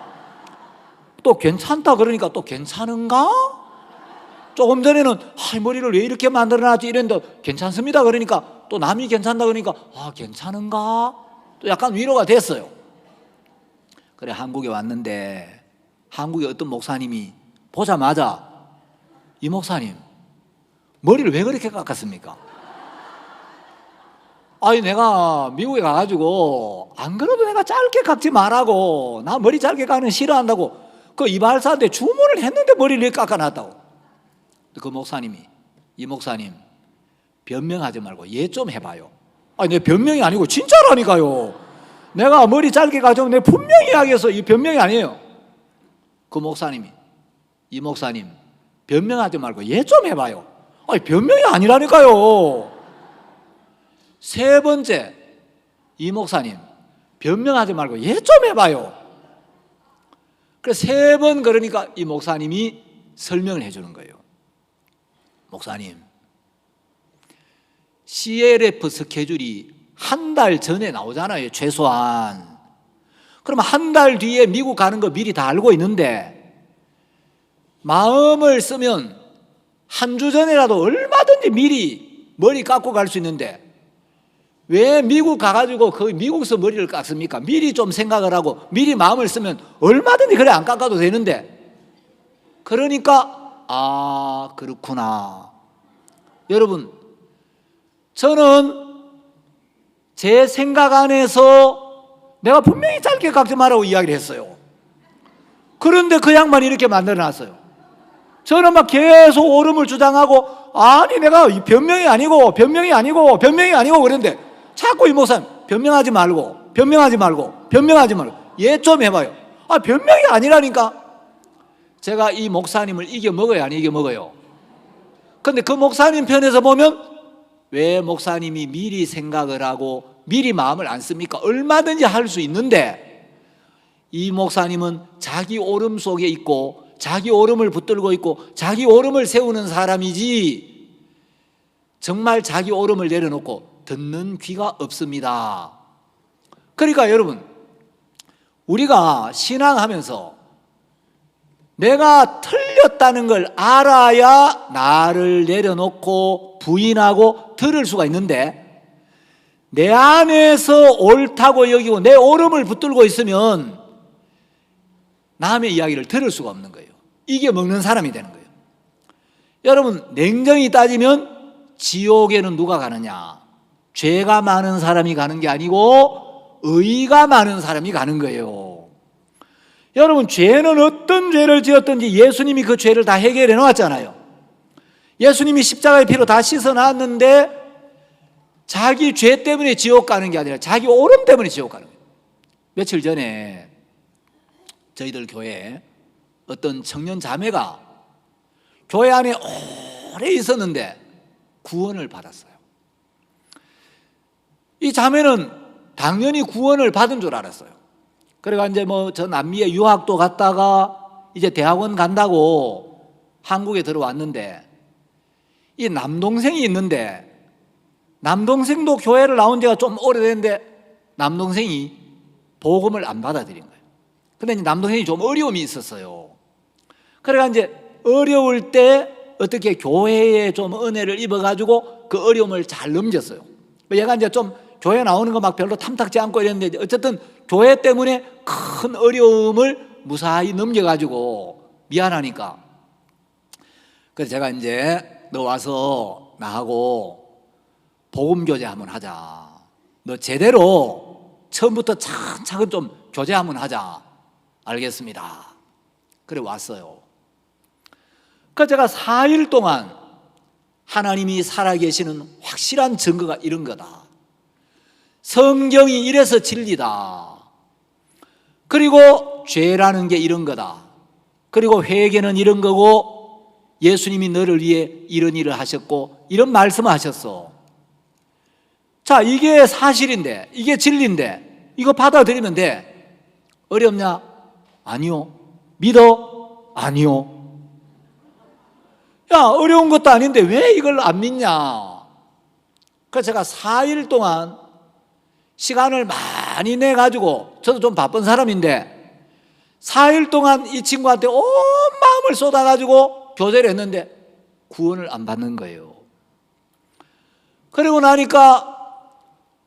또 괜찮다 그러니까 또 괜찮은가? 조금 전에는 머리를 왜 이렇게 만들어놨지 이랬는데 괜찮습니다 그러니까 또 남이 괜찮다 그러니까 괜찮은가? 또 약간 위로가 됐어요. 그래 한국에 왔는데 한국에 어떤 목사님이 보자마자 이 목사님 머리를 왜 그렇게 깎았습니까? 아니 내가 미국에 가가지고 안 그래도 내가 짧게 깎지 말라고, 나 머리 짧게 깎는 거 싫어한다고 그 이발사한테 주문을 했는데 머리를 이렇게 깎아놨다고. 그 목사님이 이 목사님 변명하지 말고 얘 좀 해봐요. 아니 내 변명이 아니고 진짜라니까요. 내가 머리 짧게 가져오면 내가 분명히 이야기해서 이 변명이 아니에요. 그 목사님이 이 목사님 변명하지 말고 얘 좀 해봐요. 아니 변명이 아니라니까요. 세 번째 이 목사님 변명하지 말고 얘 좀 해봐요. 그래서 세 번 그러니까 이 목사님이 설명을 해주는 거예요. 목사님 CLF 스케줄이 한 달 전에 나오잖아요 최소한. 그러면 한 달 뒤에 미국 가는 거 미리 다 알고 있는데 마음을 쓰면 한 주 전에라도 얼마든지 미리 머리 깎고 갈 수 있는데 왜 미국 가가지고 그 미국서 머리를 깎습니까? 미리 좀 생각을 하고 미리 마음을 쓰면 얼마든지 그래 안 깎아도 되는데. 그러니까 그렇구나. 여러분 저는 제 생각 안에서 내가 분명히 짧게 깎지 말라고 이야기를 했어요. 그런데 그 양반이 이렇게 만들어놨어요. 저는 막 계속 옳음을 주장하고 아니 내가 변명이 아니고 그랬는데 자꾸 이 목사님 변명하지 말고 얘 좀 해봐요. 변명이 아니라니까. 제가 이 목사님을 이겨 먹어요 안 이겨 먹어요? 근데 그 목사님 편에서 보면 왜 목사님이 미리 생각을 하고 미리 마음을 안 씁니까? 얼마든지 할 수 있는데 이 목사님은 자기 옳음 속에 있고 자기 옳음을 붙들고 있고 자기 옳음을 세우는 사람이지 정말 자기 옳음을 내려놓고 듣는 귀가 없습니다. 그러니까 여러분 우리가 신앙하면서 내가 틀렸다는 걸 알아야 나를 내려놓고 부인하고 들을 수가 있는데 내 안에서 옳다고 여기고 내 옳음을 붙들고 있으면 남의 이야기를 들을 수가 없는 거예요. 이게 먹는 사람이 되는 거예요. 여러분 냉정히 따지면 지옥에는 누가 가느냐? 죄가 많은 사람이 가는 게 아니고 의가 많은 사람이 가는 거예요. 여러분 죄는 어떤 죄를 지었든지 예수님이 그 죄를 다 해결해 놓았잖아요. 예수님이 십자가의 피로 다 씻어 놨는데 자기 죄 때문에 지옥 가는 게 아니라 자기 옳음 때문에 지옥 가는 거예요. 며칠 전에 저희들 교회에 어떤 청년 자매가 교회 안에 오래 있었는데 구원을 받았어요. 이 자매는 당연히 구원을 받은 줄 알았어요. 그래가 이제 저 남미에 유학도 갔다가 이제 대학원 간다고 한국에 들어왔는데 이 남동생이 있는데 남동생도 교회를 나온 지가 좀 오래됐는데 남동생이 복음을 안 받아들인 거예요. 근데 이제 남동생이 좀 어려움이 있었어요. 그래가 이제 어려울 때 어떻게 교회에 좀 은혜를 입어가지고 그 어려움을 잘 넘겼어요. 얘가 이제 좀 교회 나오는 거 막 별로 탐탁지 않고 이랬는데 어쨌든 교회 때문에 큰 어려움을 무사히 넘겨가지고 미안하니까. 그래서 제가 이제 너 와서 나하고 복음 교제 한번 하자. 너 제대로 처음부터 차근차근 좀 교제 한번 하자. 알겠습니다. 그래 왔어요. 그래서 제가 4일 동안 하나님이 살아계시는 확실한 증거가 이런 거다. 성경이 이래서 진리다. 그리고 죄라는 게 이런 거다. 그리고 회개는 이런 거고 예수님이 너를 위해 이런 일을 하셨고 이런 말씀을 하셨어. 자, 이게 사실인데, 이게 진리인데 이거 받아들이면 돼. 어렵냐? 아니요. 믿어? 아니요. 야, 어려운 것도 아닌데 왜 이걸 안 믿냐? 그래서 제가 4일 동안 시간을 많이 내가지고, 저도 좀 바쁜 사람인데 4일 동안 이 친구한테 온 마음을 쏟아가지고 교제를 했는데 구원을 안 받는 거예요. 그러고 나니까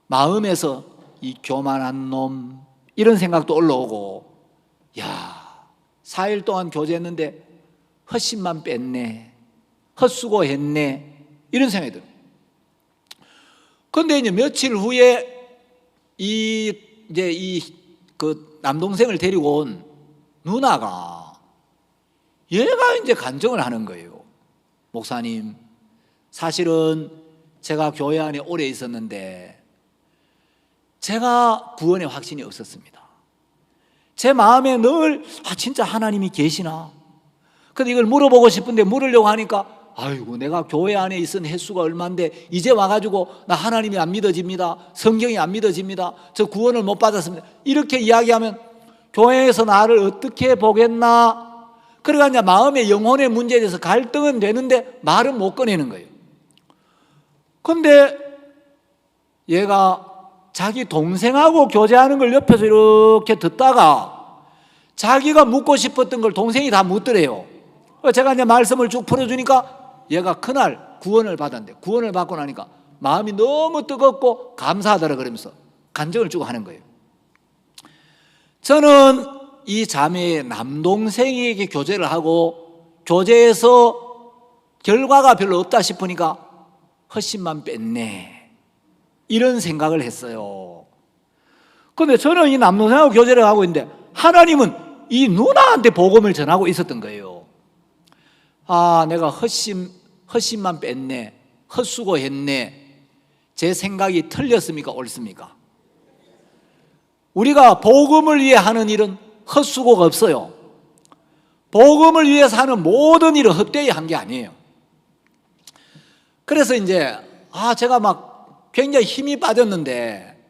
마음에서 이 교만한 놈 이런 생각도 올라오고, 야, 4일 동안 교제했는데 헛심만 뺐네, 헛수고했네, 이런 생각이 들어요. 그런데 이제 며칠 후에 그 남동생을 데리고 온 누나가 얘가 이제 간증을 하는 거예요. 목사님, 사실은 제가 교회 안에 오래 있었는데 제가 구원의 확신이 없었습니다. 제 마음에 늘 진짜 하나님이 계시나? 근데 이걸 물어보고 싶은데 물으려고 하니까 아이고, 내가 교회 안에 있은 횟수가 얼만데 이제 와가지고 나 하나님이 안 믿어집니다, 성경이 안 믿어집니다, 저 구원을 못 받았습니다, 이렇게 이야기하면 교회에서 나를 어떻게 보겠나? 그러니까 이제 마음의 영혼의 문제에 대해서 갈등은 되는데 말은 못 꺼내는 거예요. 근데 얘가 자기 동생하고 교제하는 걸 옆에서 이렇게 듣다가 자기가 묻고 싶었던 걸 동생이 다 묻더래요. 제가 이제 말씀을 쭉 풀어주니까 얘가 그날 구원을 받았는데, 구원을 받고 나니까 마음이 너무 뜨겁고 감사하더라 그러면서 간증을 쭉 하는 거예요. 저는 이 자매의 남동생에게 교제를 하고 교제에서 결과가 별로 없다 싶으니까 헛심만 뺐네, 이런 생각을 했어요. 그런데 저는 이 남동생하고 교제를 하고 있는데 하나님은 이 누나한테 복음을 전하고 있었던 거예요. 아, 내가 헛심만 뺐네, 헛수고했네. 제 생각이 틀렸습니까? 옳습니까? 우리가 복음을 위해 하는 일은 헛수고가 없어요. 복음을 위해서 하는 모든 일은 헛되이 한 게 아니에요. 그래서 이제 제가 막 굉장히 힘이 빠졌는데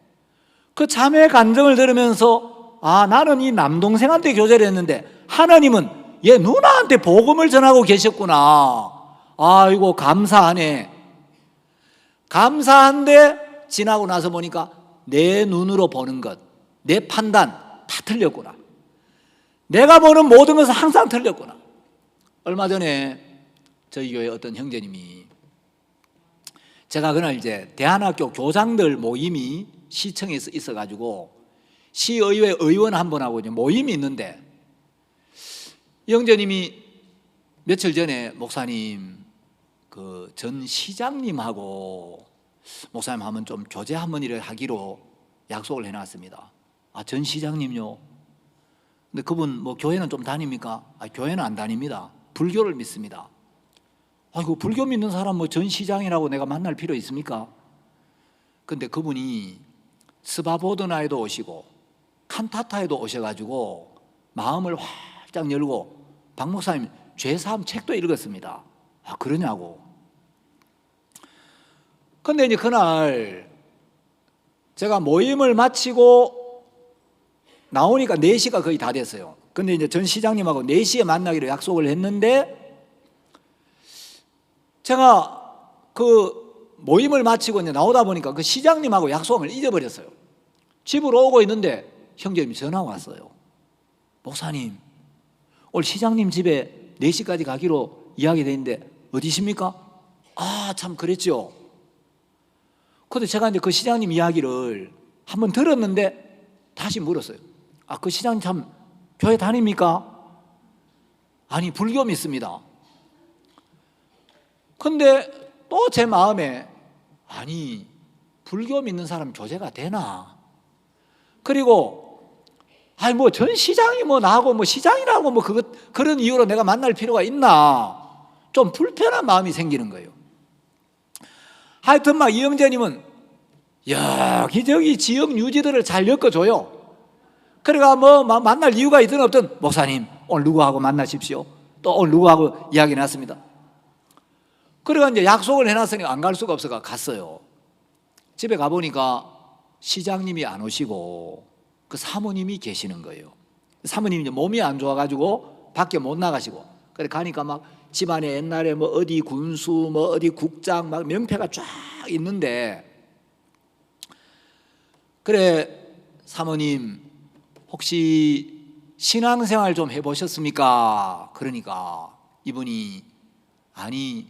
그 자매의 간증을 들으면서 나는 이 남동생한테 교제를 했는데 하나님은 얘 누나한테 복음을 전하고 계셨구나. 아이고, 감사하네. 감사한데 지나고 나서 보니까 내 눈으로 보는 것, 내 판단 다 틀렸구나. 내가 보는 모든 것은 항상 틀렸구나. 얼마 전에 저희 교회 어떤 형제님이, 제가 그날 이제 대안학교 교장들 모임이 시청에서 있어가지고 시의회 의원 한 분하고 이제 모임이 있는데, 이 형제님이 며칠 전에 목사님, 그 전 시장님하고 목사님 하면 좀 교제 한번 일을 하기로 약속을 해놨습니다. 전 시장님요? 근데 그분 뭐 교회는 좀 다닙니까? 교회는 안 다닙니다. 불교를 믿습니다. 아이고, 불교 믿는 사람 뭐 전 시장이라고 내가 만날 필요 있습니까? 근데 그분이 스바보드나에도 오시고 칸타타에도 오셔가지고 마음을 활짝 열고 박 목사님 죄사함 책도 읽었습니다. 그러냐고. 근데 이제 그날 제가 모임을 마치고 나오니까 4시가 거의 다 됐어요. 근데 이제 전 시장님하고 4시에 만나기로 약속을 했는데, 제가 그 모임을 마치고 이제 나오다 보니까 그 시장님하고 약속을 잊어버렸어요. 집으로 오고 있는데 형제님이 전화가 왔어요. 목사님, 오늘 시장님 집에 4시까지 가기로 이야기되어 있는데 어디십니까? 아, 참 그랬죠. 근데 제가 이제 그 시장님 이야기를 한번 들었는데 다시 물었어요. 아, 그 시장님 참 교회 다닙니까? 아니, 불교 믿습니다. 근데 또 제 마음에, 아니, 불교 믿는 사람 교제가 되나? 그리고 아니 뭐 전 시장이 뭐 나하고 뭐 시장이라고 뭐 그런 이유로 내가 만날 필요가 있나? 좀 불편한 마음이 생기는 거예요. 하여튼 막 이영재님은 여기저기 지역 유지들을 잘 엮어줘요. 그러니까 뭐 만날 이유가 있든 없든 목사님 오늘 누구하고 만나십시오. 또 오늘 누구하고 이야기 났습니다. 그러니까 이제 약속을 해놨으니 안 갈 수가 없어서 갔어요. 집에 가보니까 시장님이 안 오시고 그 사모님이 계시는 거예요. 사모님이 이제 몸이 안 좋아가지고 밖에 못 나가시고, 그래 가니까 막 집안에 옛날에 뭐 어디 군수 뭐 어디 국장 막 명패가 쫙 있는데, 그래 사모님 혹시 신앙생활 좀 해보셨습니까? 그러니까 이분이 아니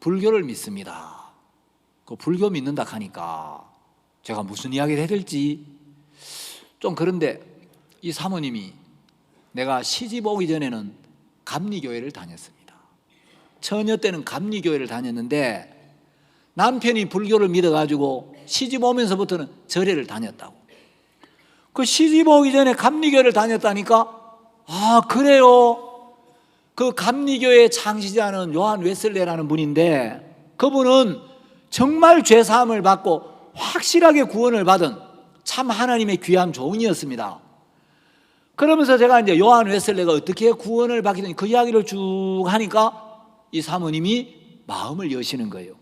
불교를 믿습니다. 그 불교 믿는다 하니까 제가 무슨 이야기를 해야 될지 좀 그런데, 이 사모님이 내가 시집 오기 전에는 감리교회를 다녔습니다. 처녀 때는 감리교회를 다녔는데 남편이 불교를 믿어가지고 시집 오면서부터는 절에를 다녔다고. 그 시집 오기 전에 감리교회를 다녔다니까, 아 그래요. 그 감리교회 창시자는 요한 웨슬레라는 분인데 그분은 정말 죄사함을 받고 확실하게 구원을 받은 참 하나님의 귀한 종이었습니다. 그러면서 제가 이제 요한 웨슬레가 어떻게 구원을 받게 되는지 그 이야기를 쭉 하니까 이 사모님이 마음을 여시는 거예요.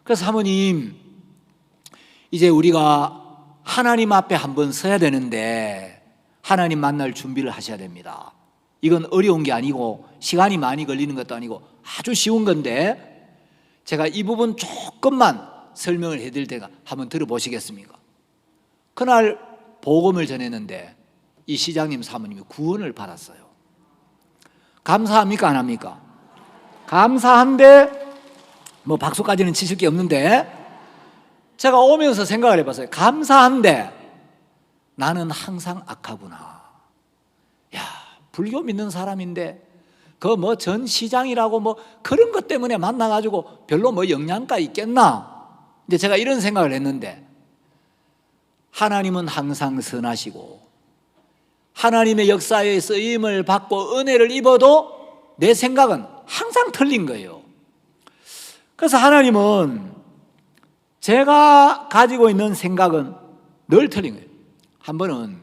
그래서 사모님, 이제 우리가 하나님 앞에 한번 서야 되는데 하나님 만날 준비를 하셔야 됩니다. 이건 어려운 게 아니고 시간이 많이 걸리는 것도 아니고 아주 쉬운 건데 제가 이 부분 조금만 설명을 해드릴 테니까 한번 들어보시겠습니까? 그날 복음을 전했는데 이 시장님 사모님이 구원을 받았어요. 감사합니까? 안 합니까? 감사한데 뭐 박수까지는 치실 게 없는데 제가 오면서 생각을 해봤어요. 감사한데 나는 항상 악하구나. 야, 불교 믿는 사람인데 그 뭐 전 시장이라고 뭐 그런 것 때문에 만나가지고 별로 뭐 영양가 있겠나? 이제 제가 이런 생각을 했는데 하나님은 항상 선하시고 하나님의 역사에 쓰임을 받고 은혜를 입어도 내 생각은 항상 틀린 거예요. 그래서 하나님은 제가 가지고 있는 생각은 늘 틀린 거예요. 한 번은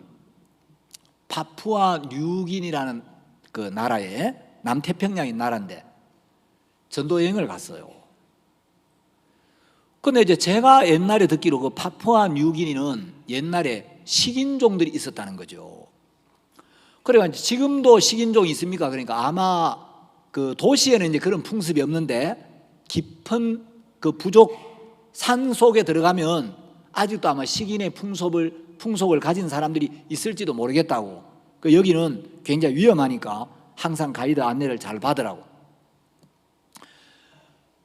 파푸아 뉴기니라는 그 나라에 남태평양인 나라인데 전도 여행을 갔어요. 근데 이제 제가 옛날에 듣기로 그 파푸아 뉴기니는 옛날에 식인종들이 있었다는 거죠. 그래가지고 지금도 식인종이 있습니까? 그러니까 아마 그 도시에는 이제 그런 풍습이 없는데 깊은 그 부족 산 속에 들어가면 아직도 아마 식인의 풍속을 가진 사람들이 있을지도 모르겠다고. 그 여기는 굉장히 위험하니까 항상 가이드 안내를 잘 받으라고.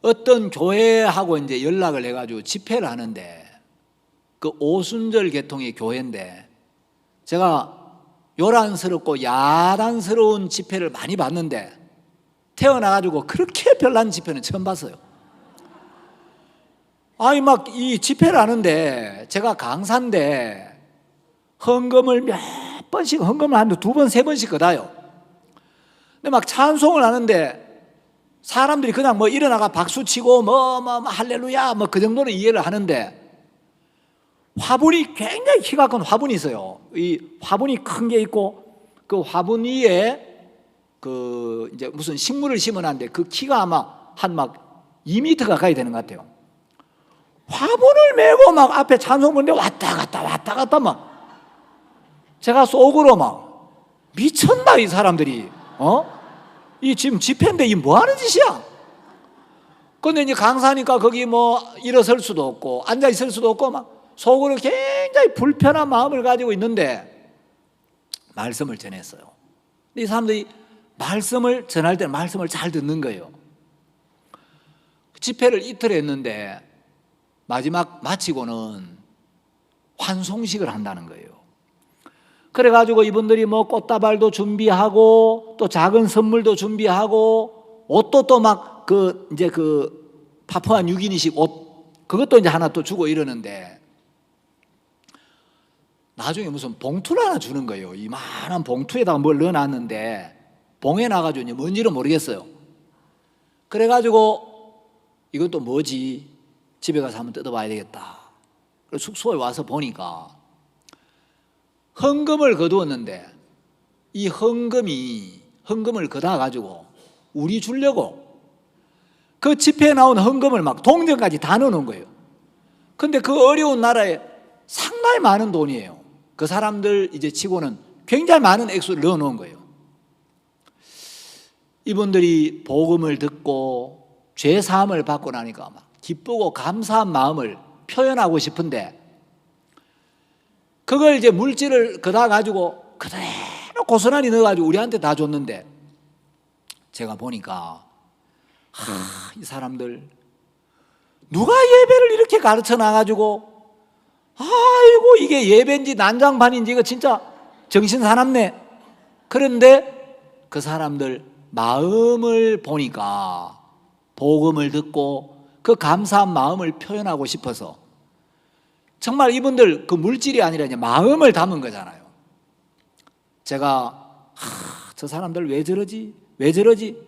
어떤 교회하고 이제 연락을 해가지고 집회를 하는데 그 오순절 계통의 교회인데 제가 요란스럽고 야단스러운 집회를 많이 봤는데 태어나가지고 그렇게 별난 집회는 처음 봤어요. 아니 막 이 집회를 하는데 제가 강사인데 헌금을 몇 번씩 헌금을 하는데 2번, 3번씩 걷어요. 근데 막 찬송을 하는데 사람들이 그냥 뭐 일어나가 박수치고 뭐 할렐루야 뭐 그 정도는 이해를 하는데 화분이 굉장히 키가 큰 화분이 있어요. 이 화분이 큰 게 있고 그 화분 위에 그 이제 무슨 식물을 심어놨는데 그 키가 아마 한 막 2m 가까이 되는 것 같아요. 화분을 메고 막 앞에 찬송 부르는데 왔다 갔다 막 제가 속으로 막 미쳤나 이 사람들이 이 지금 집회인데 이 뭐 하는 짓이야? 근데 이제 강사니까 거기 뭐 일어설 수도 없고 앉아 있을 수도 없고 막 속으로 굉장히 불편한 마음을 가지고 있는데 말씀을 전했어요. 근데 이 사람들이 말씀을 전할 때는 말씀을 잘 듣는 거예요. 집회를 이틀 했는데 마지막 마치고는 환송식을 한다는 거예요. 그래가지고 이분들이 뭐 꽃다발도 준비하고 또 작은 선물도 준비하고 옷도 또 막 이제 파푸아 뉴기니식 옷 그것도 이제 하나 또 주고 이러는데 나중에 무슨 봉투를 하나 주는 거예요. 이만한 봉투에다가 뭘 넣어놨는데 봉에 나가지고 이제 뭔지는 모르겠어요. 그래가지고 이것도 뭐지? 집에 가서 한번 뜯어봐야 되겠다. 그래서 숙소에 와서 보니까 헌금을 거두었는데 이 헌금을 거둬가지고 우리 주려고 그 집회에 나온 헌금을 막 동전까지 다 넣어놓은 거예요. 근데 그 어려운 나라에 상당히 많은 돈이에요. 그 사람들 이제 치고는 굉장히 많은 액수를 넣어놓은 거예요. 이분들이 복음을 듣고 죄 사함을 받고 나니까 막 기쁘고 감사한 마음을 표현하고 싶은데 그걸 이제 물질을 거다 가지고 그대로 고스란히 넣어가지고 우리한테 다 줬는데 제가 보니까 이 사람들 누가 예배를 이렇게 가르쳐 놔가지고 아이고 이게 예배인지 난장판인지 이거 진짜 정신 사납네. 그런데 그 사람들 마음을 보니까 복음을 듣고 그 감사한 마음을 표현하고 싶어서 정말 이분들 그 물질이 아니라 이제 마음을 담은 거잖아요. 제가 저 사람들 왜 저러지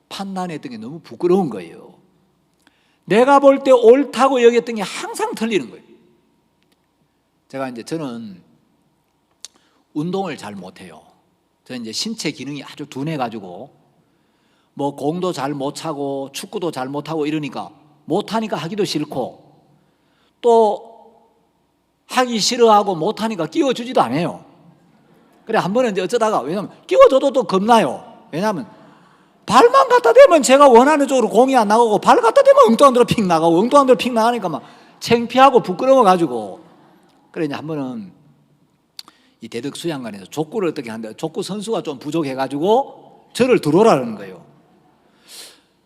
판단했던 게 너무 부끄러운 거예요. 내가 볼 때 옳다고 여겼던 게 항상 틀리는 거예요. 저는 운동을 잘 못해요. 저는 이제 신체 기능이 아주 둔해가지고 뭐 공도 잘 못 차고 축구도 잘 못하고 이러니까 못하니까 하기도 싫고 또 하기 싫어하고 못하니까 끼워주지도 않아요. 그래 한 번은 이제 어쩌다가 왜냐면 끼워줘도 또 겁나요. 왜냐하면 발만 갖다 대면 제가 원하는 쪽으로 공이 안 나가고 발 갖다 대면 엉뚱한 데로 픽 나가고 엉뚱한 데로 픽 나가니까 막 창피하고 부끄러워가지고 그래 이제 한 번은 이 대덕 수양관에서 족구를 어떻게 하는데 족구 선수가 좀 부족해가지고 저를 들어오라는 거예요.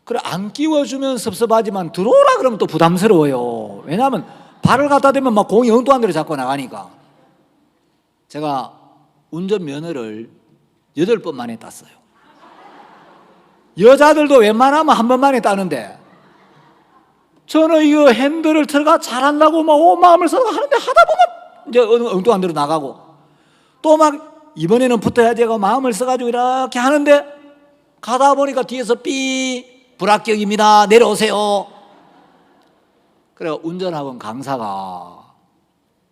그래 안 끼워주면 섭섭하지만 들어오라 그러면 또 부담스러워요. 왜냐하면 발을 갖다 대면 막 공이 엉뚱한 데로 자꾸 나가니까 제가 운전면허를 8번 만에 땄어요. 여자들도 웬만하면 한 번 만에 따는데 저는 이거 핸들을 들어가 잘한다고 막 온 마음을 써서 하는데 하다 보면 이제 엉뚱한 데로 나가고 또 막 이번에는 붙어야지 하고 마음을 써가지고 이렇게 하는데 가다 보니까 뒤에서 불합격입니다. 내려오세요. 그래 운전학원 강사가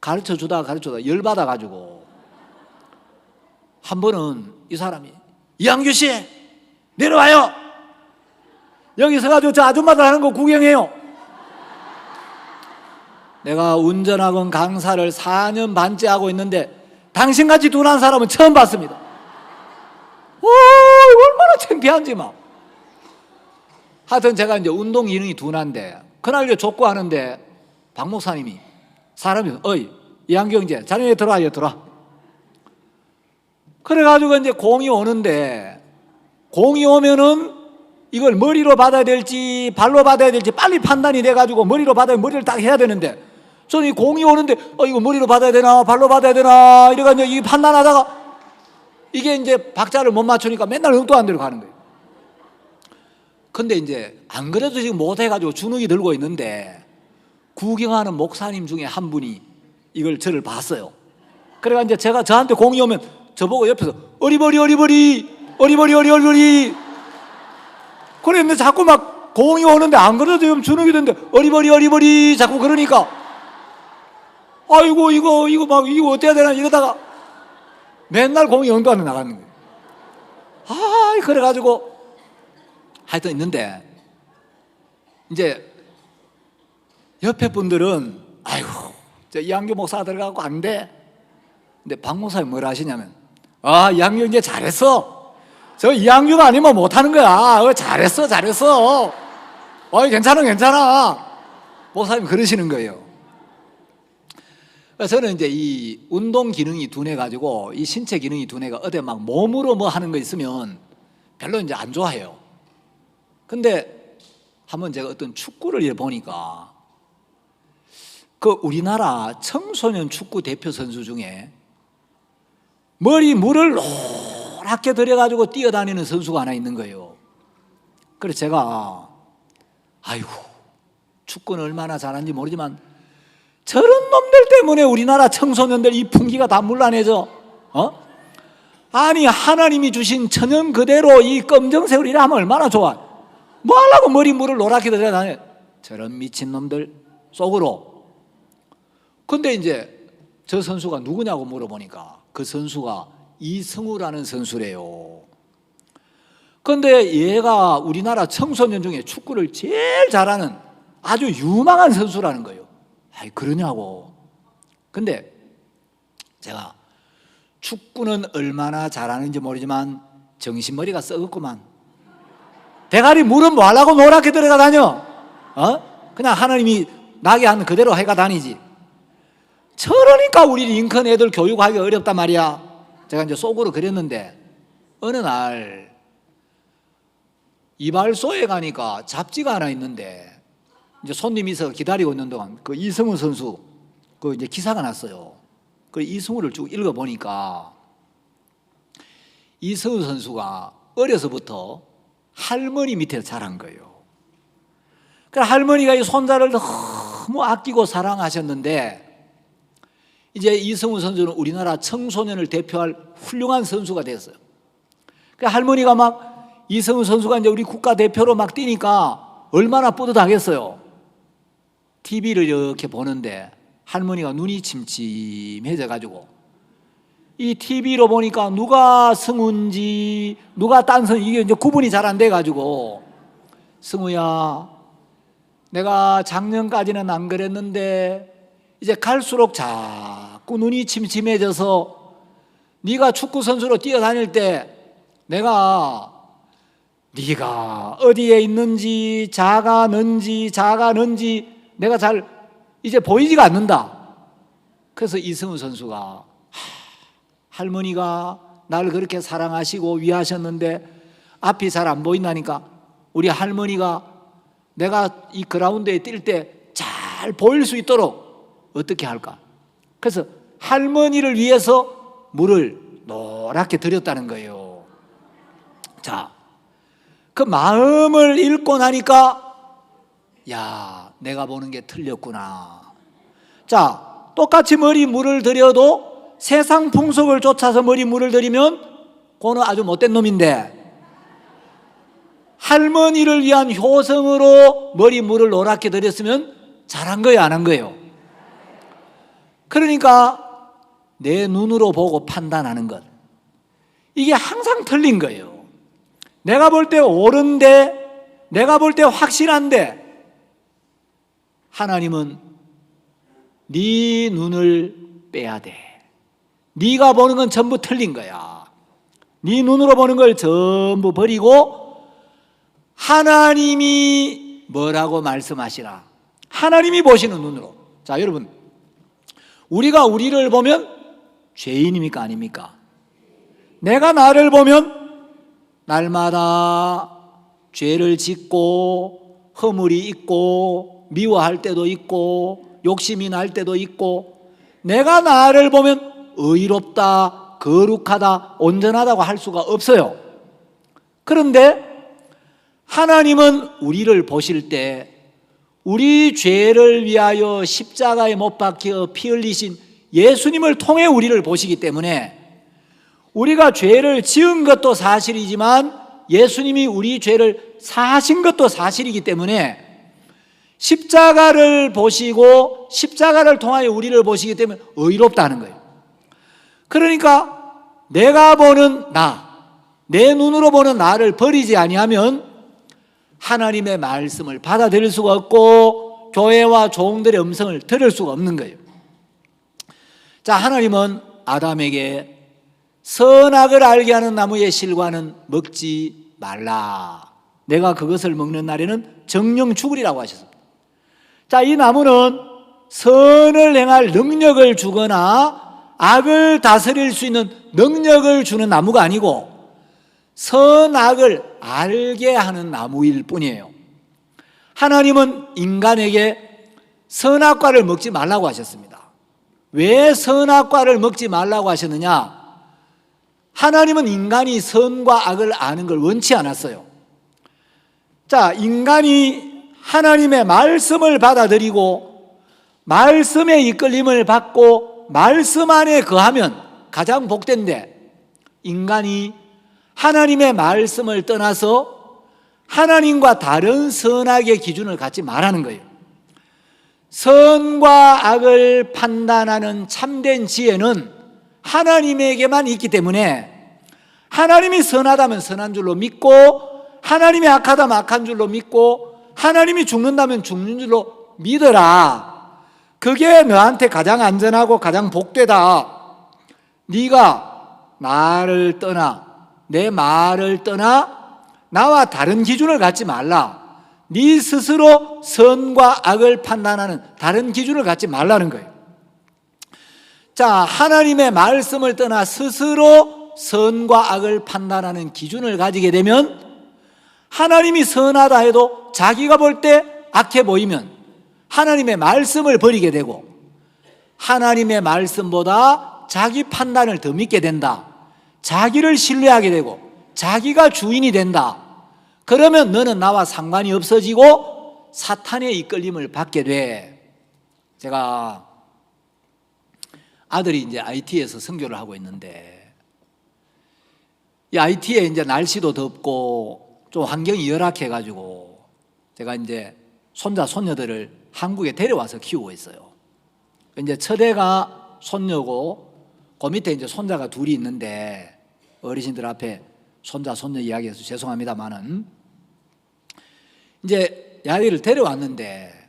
가르쳐주다 열받아가지고 한 번은 이 사람이 이항규 씨 내려와요. 여기 서가지고 저 아줌마들 하는 거 구경해요. 내가 운전학원 강사를 4년 반째 하고 있는데 당신같이 둔한 사람은 처음 봤습니다. 얼마나 창피한지 막. 하여튼 제가 이제 운동 기능이 둔한데 그날 이제 족구하는데 박 목사님이 사람이 어이 이한경제 자네 들어와 들어와. 그래가지고 이제 공이 오는데 공이 오면은 이걸 머리로 받아야 될지 발로 받아야 될지 빨리 판단이 돼가지고 머리로 받아야 머리를 딱 해야 되는데 저는 이 공이 오는데 이거 머리로 받아야 되나 발로 받아야 되나 이래가지고 이 판단하다가 이게 이제 박자를 못 맞추니까 맨날 엉뚱한 데로 가는 거예요. 근데 이제 안 그래도 지금 못해가지고 주눅이 들고 있는데 구경하는 목사님 중에 한 분이 이걸 저를 봤어요. 그래가 이제 제가 저한테 공이 오면 저보고 옆에서 어리버리 그랬는데 자꾸 막 공이 오는데 안 그래도 지금 주눅이 드는데 어리버리 자꾸 그러니까 아이고 이거 어때야 되나 이러다가 맨날 공이 엉뚱한 데 나가는 거예요. 그래가지고 하여튼 있는데 이제 옆에 분들은 아이고 저 이한규 목사가 들어가고 안 돼. 근데 박 목사님 뭐라 하시냐면 이한규 이제 잘했어. 저 이한규가 아니면 못하는 거야. 잘했어 괜찮아 목사님 그러시는 거예요. 저는 이제 이 운동 기능이 둔해가지고 이 신체 기능이 둔해가 어디 막 몸으로 뭐 하는 거 있으면 별로 이제 안 좋아해요. 근데 한번 제가 어떤 축구를 이렇게 보니까 그 우리나라 청소년 축구 대표 선수 중에 머리 물을 노랗게 들여가지고 뛰어다니는 선수가 하나 있는 거예요. 그래서 제가 아이고 축구는 얼마나 잘하는지 모르지만 저런 놈들 때문에 우리나라 청소년들 이 풍기가 다 물란해져. 아니 하나님이 주신 천연 그대로 이 검정색을 이래 하면 얼마나 좋아. 뭐 하려고 머리 물을 노랗게 들여다녀. 저런 미친놈들 속으로. 근데 이제 저 선수가 누구냐고 물어보니까 그 선수가 이승우라는 선수래요. 근데 얘가 우리나라 청소년 중에 축구를 제일 잘하는 아주 유망한 선수라는 거예요. 아이 그러냐고. 근데 제가 축구는 얼마나 잘하는지 모르지만 정신머리가 썩었구만. 대가리 물은 뭐 하려고 노랗게 들어가 다녀? 그냥 하나님이 나게 하는 그대로 해가 다니지. 저러니까 우리 링컨 애들 교육하기 어렵단 말이야. 제가 이제 속으로 그랬는데 어느 날 이발소에 가니까 잡지가 하나 있는데 이제 손님이 있어 기다리고 있는 동안 그 이승우 선수 그 이제 기사가 났어요. 그 이승우를 쭉 읽어보니까 이승우 선수가 어려서부터 할머니 밑에 자란 거예요. 그 할머니가 이 손자를 너무 아끼고 사랑하셨는데 이제 이승우 선수는 우리나라 청소년을 대표할 훌륭한 선수가 됐어요. 그 할머니가 막 이승우 선수가 이제 우리 국가대표로 막 뛰니까 얼마나 뿌듯하겠어요. TV를 이렇게 보는데 할머니가 눈이 침침해져 가지고 이 TV로 보니까 누가 승우인지 누가 딴 선 이게 이제 구분이 잘 안 돼 가지고 승우야 내가 작년까지는 안 그랬는데 이제 갈수록 자꾸 눈이 침침해져서 네가 축구 선수로 뛰어다닐 때 내가 네가 어디에 있는지 작아는지 내가 잘 이제 보이지가 않는다. 그래서 이승우 선수가 할머니가 나를 그렇게 사랑하시고 위하셨는데 앞이 잘 안 보인다니까 우리 할머니가 내가 이 그라운드에 뛸 때 잘 보일 수 있도록 어떻게 할까? 그래서 할머니를 위해서 물을 노랗게 들였다는 거예요. 자, 그 마음을 읽고 나니까 야, 내가 보는 게 틀렸구나. 자, 똑같이 머리 물을 들여도 세상 풍속을 쫓아서 머리 물을 들이면 그거는 아주 못된 놈인데 할머니를 위한 효성으로 머리 물을 노랗게 들였으면 잘한 거예요, 안 한 거예요? 그러니까 내 눈으로 보고 판단하는 것 이게 항상 틀린 거예요. 내가 볼 때 옳은데 내가 볼 때 확실한데 하나님은 네 눈을 빼야 돼. 네가 보는 건 전부 틀린 거야. 네 눈으로 보는 걸 전부 버리고 하나님이 뭐라고 말씀하시나? 하나님이 보시는 눈으로. 자, 여러분 우리가 우리를 보면 죄인입니까 아닙니까? 내가 나를 보면 날마다 죄를 짓고 허물이 있고 미워할 때도 있고 욕심이 날 때도 있고 내가 나를 보면 의롭다, 거룩하다, 온전하다고 할 수가 없어요. 그런데 하나님은 우리를 보실 때 우리 죄를 위하여 십자가에 못 박혀 피 흘리신 예수님을 통해 우리를 보시기 때문에 우리가 죄를 지은 것도 사실이지만 예수님이 우리 죄를 사하신 것도 사실이기 때문에 십자가를 보시고 십자가를 통하여 우리를 보시기 때문에 의롭다는 거예요. 그러니까 내가 보는 나, 내 눈으로 보는 나를 버리지 아니하면 하나님의 말씀을 받아들일 수가 없고 교회와 종들의 음성을 들을 수가 없는 거예요. 자, 하나님은 아담에게 선악을 알게 하는 나무의 실과는 먹지 말라. 내가 그것을 먹는 날에는 정령 죽으리라고 하셨습니다. 자, 이 나무는 선을 행할 능력을 주거나 악을 다스릴 수 있는 능력을 주는 나무가 아니고 선악을 알게 하는 나무일 뿐이에요. 하나님은 인간에게 선악과를 먹지 말라고 하셨습니다. 왜 선악과를 먹지 말라고 하셨느냐? 하나님은 인간이 선과 악을 아는 걸 원치 않았어요. 자, 인간이 하나님의 말씀을 받아들이고 말씀의 이끌림을 받고 말씀 안에 거하면 가장 복된데, 인간이 하나님의 말씀을 떠나서 하나님과 다른 선악의 기준을 갖지 말라는 거예요. 선과 악을 판단하는 참된 지혜는 하나님에게만 있기 때문에 하나님이 선하다면 선한 줄로 믿고 하나님이 악하다면 악한 줄로 믿고 하나님이 죽는다면 죽는 줄로 믿어라. 그게 너한테 가장 안전하고 가장 복되다. 네가 나를 떠나 내 말을 떠나 나와 다른 기준을 갖지 말라. 네 스스로 선과 악을 판단하는 다른 기준을 갖지 말라는 거예요. 자, 하나님의 말씀을 떠나 스스로 선과 악을 판단하는 기준을 가지게 되면 하나님이 선하다 해도 자기가 볼 때 악해 보이면 하나님의 말씀을 버리게 되고 하나님의 말씀보다 자기 판단을 더 믿게 된다. 자기를 신뢰하게 되고 자기가 주인이 된다. 그러면 너는 나와 상관이 없어지고 사탄의 이끌림을 받게 돼. 제가 아들이 이제 IT에서 선교를 하고 있는데 이 IT에 이제 날씨도 덥고 좀 환경이 열악해가지고 제가 이제 손자 손녀들을 한국에 데려와서 키우고 있어요. 이제 첫애가 손녀고 그 밑에 이제 손자가 둘이 있는데 어르신들 앞에 손자 손녀 이야기해서 죄송합니다만은 이제 아이를 데려왔는데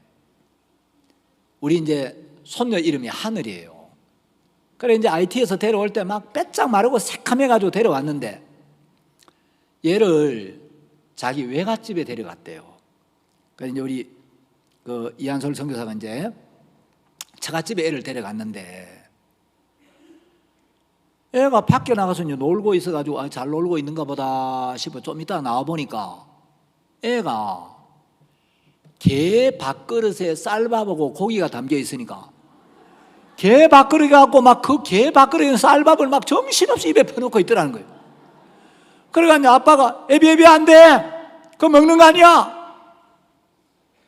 우리 이제 손녀 이름이 하늘이에요. 그래 이제 IT에서 데려올 때 막 빼짝 마르고 새카매가지고 데려왔는데 얘를 자기 외갓집에 데려갔대요. 그래서 이제 우리 그 이한솔 선교사가 이제 처갓집에 애를 데려갔는데 애가 밖에 나가서 이제 놀고 있어가지고 잘 놀고 있는가 보다 싶어 좀 이따 나와보니까 애가 개 밥그릇에 쌀밥하고 고기가 담겨 있으니까 개 밥그릇 갖고 막 그 개 밥그릇에 쌀밥을 막 정신없이 입에 펴놓고 있더라는 거예요. 그래가지고 아빠가 애비 안 돼. 그거 먹는 거 아니야.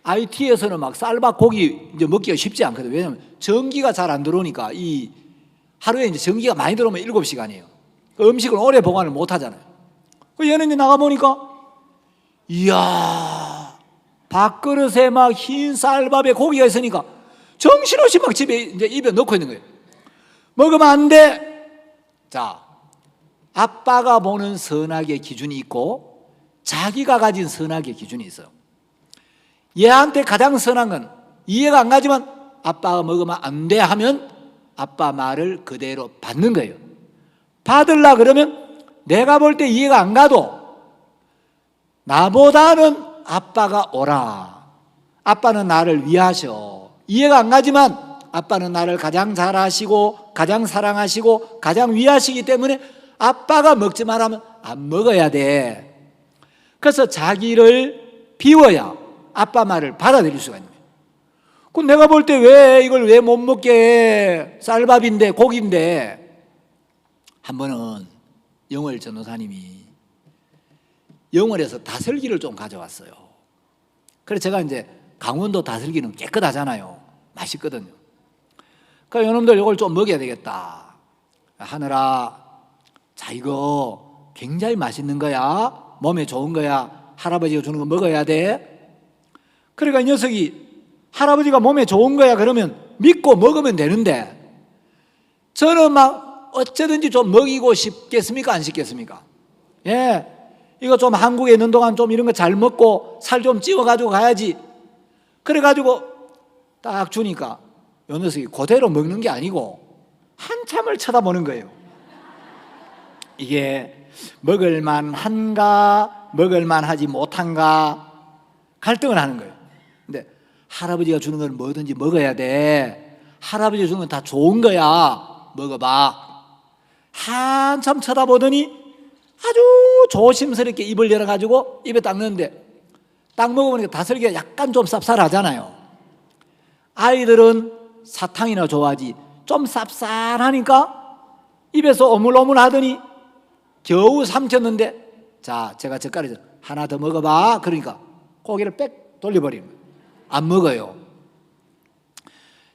IT에서는 막 쌀밥 고기 이제 먹기가 쉽지 않거든. 왜냐하면 전기가 잘 안 들어오니까 이 하루에 이제 전기가 많이 들어오면 7시간이에요. 그 음식을 오래 보관을 못 하잖아요. 그 얘는 이제 나가보니까 이야 밥그릇에 막 흰 쌀밥에 고기가 있으니까 정신없이 막 집에 이제 입에 넣고 있는 거예요. 먹으면 안 돼. 자, 아빠가 보는 선악의 기준이 있고 자기가 가진 선악의 기준이 있어요. 얘한테 가장 선한 건 이해가 안 가지만 아빠가 먹으면 안 돼 하면 아빠 말을 그대로 받는 거예요. 받으려 그러면 내가 볼 때 이해가 안 가도 나보다는 아빠가 오라. 아빠는 나를 위하셔. 이해가 안 가지만 아빠는 나를 가장 잘 아시고 가장 사랑하시고 가장 위하시기 때문에 아빠가 먹지 말라면 안 먹어야 돼. 그래서 자기를 비워야 아빠 말을 받아들일 수가 있는 거예요. 그럼 내가 볼 때 왜 이걸 왜 못 먹게 해? 쌀밥인데 고기인데. 한 번은 영월 전도사님이 영월에서 다슬기를 좀 가져왔어요. 그래서 제가 이제 강원도 다슬기는 깨끗하잖아요. 맛있거든요. 그러니까 여러분들 이걸 좀 먹여야 되겠다. 하늘아, 자 이거 굉장히 맛있는 거야. 몸에 좋은 거야. 할아버지가 주는 거 먹어야 돼. 그러니까 이 녀석이 할아버지가 몸에 좋은 거야 그러면 믿고 먹으면 되는데 저는 막 어쩌든지 좀 먹이고 싶겠습니까? 안 싶겠습니까? 예, 이거 좀 한국에 있는 동안 좀 이런 거 잘 먹고 살 좀 찌워가지고 가야지. 그래가지고 딱 주니까 이 녀석이 그대로 먹는 게 아니고 한참을 쳐다보는 거예요. 이게 먹을만 한가 먹을만 하지 못한가 갈등을 하는 거예요. 근데 할아버지가 주는 건 뭐든지 먹어야 돼. 할아버지가 주는 건 다 좋은 거야. 먹어봐. 한참 쳐다보더니 아주 조심스럽게 입을 열어가지고 입에 딱 넣는데 딱 먹어보니까 다슬기가 약간 좀 쌉쌀하잖아요. 아이들은 사탕이나 좋아하지 좀 쌉쌀하니까 입에서 오물오물 하더니 겨우 삼켰는데 자, 제가 젓갈에서 하나 더 먹어봐. 그러니까 고개를 빽 돌려버리는 거예요. 안 먹어요.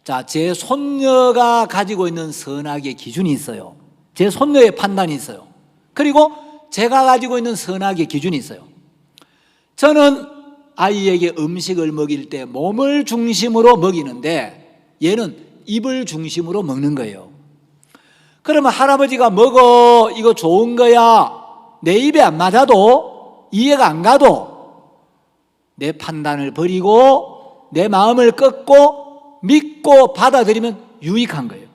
자, 제 손녀가 가지고 있는 선악의 기준이 있어요. 제 손녀의 판단이 있어요. 그리고 제가 가지고 있는 선악의 기준이 있어요. 저는 아이에게 음식을 먹일 때 몸을 중심으로 먹이는데 얘는 입을 중심으로 먹는 거예요. 그러면 할아버지가 먹어, 이거 좋은 거야, 내 입에 안 맞아도 이해가 안 가도 내 판단을 버리고 내 마음을 꺾고 믿고 받아들이면 유익한 거예요.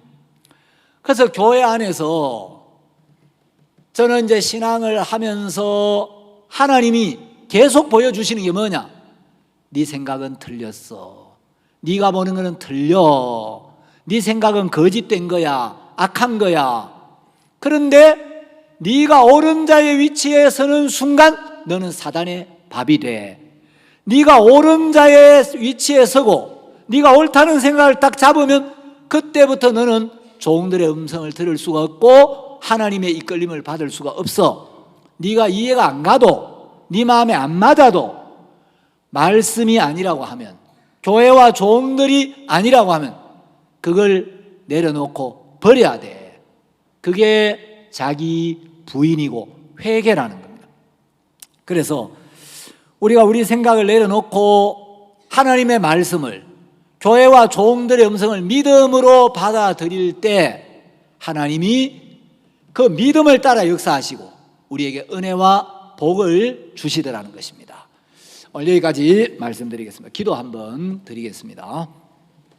그래서 교회 안에서 저는 이제 신앙을 하면서 하나님이 계속 보여주시는 게 뭐냐? 네 생각은 틀렸어. 네가 보는 거는 틀려. 네 생각은 거짓된 거야. 악한 거야. 그런데 네가 옳은 자의 위치에 서는 순간 너는 사단의 밥이 돼. 네가 옳은 자의 위치에 서고 네가 옳다는 생각을 딱 잡으면 그때부터 너는 종들의 음성을 들을 수가 없고 하나님의 이끌림을 받을 수가 없어. 네가 이해가 안 가도 네 마음에 안 맞아도 말씀이 아니라고 하면 교회와 종들이 아니라고 하면 그걸 내려놓고 버려야 돼. 그게 자기 부인이고 회개라는 겁니다. 그래서 우리가 우리 생각을 내려놓고 하나님의 말씀을 교회와 종들의 음성을 믿음으로 받아들일 때 하나님이 그 믿음을 따라 역사하시고 우리에게 은혜와 복을 주시더라는 것입니다. 오늘 여기까지 말씀드리겠습니다. 기도 한번 드리겠습니다.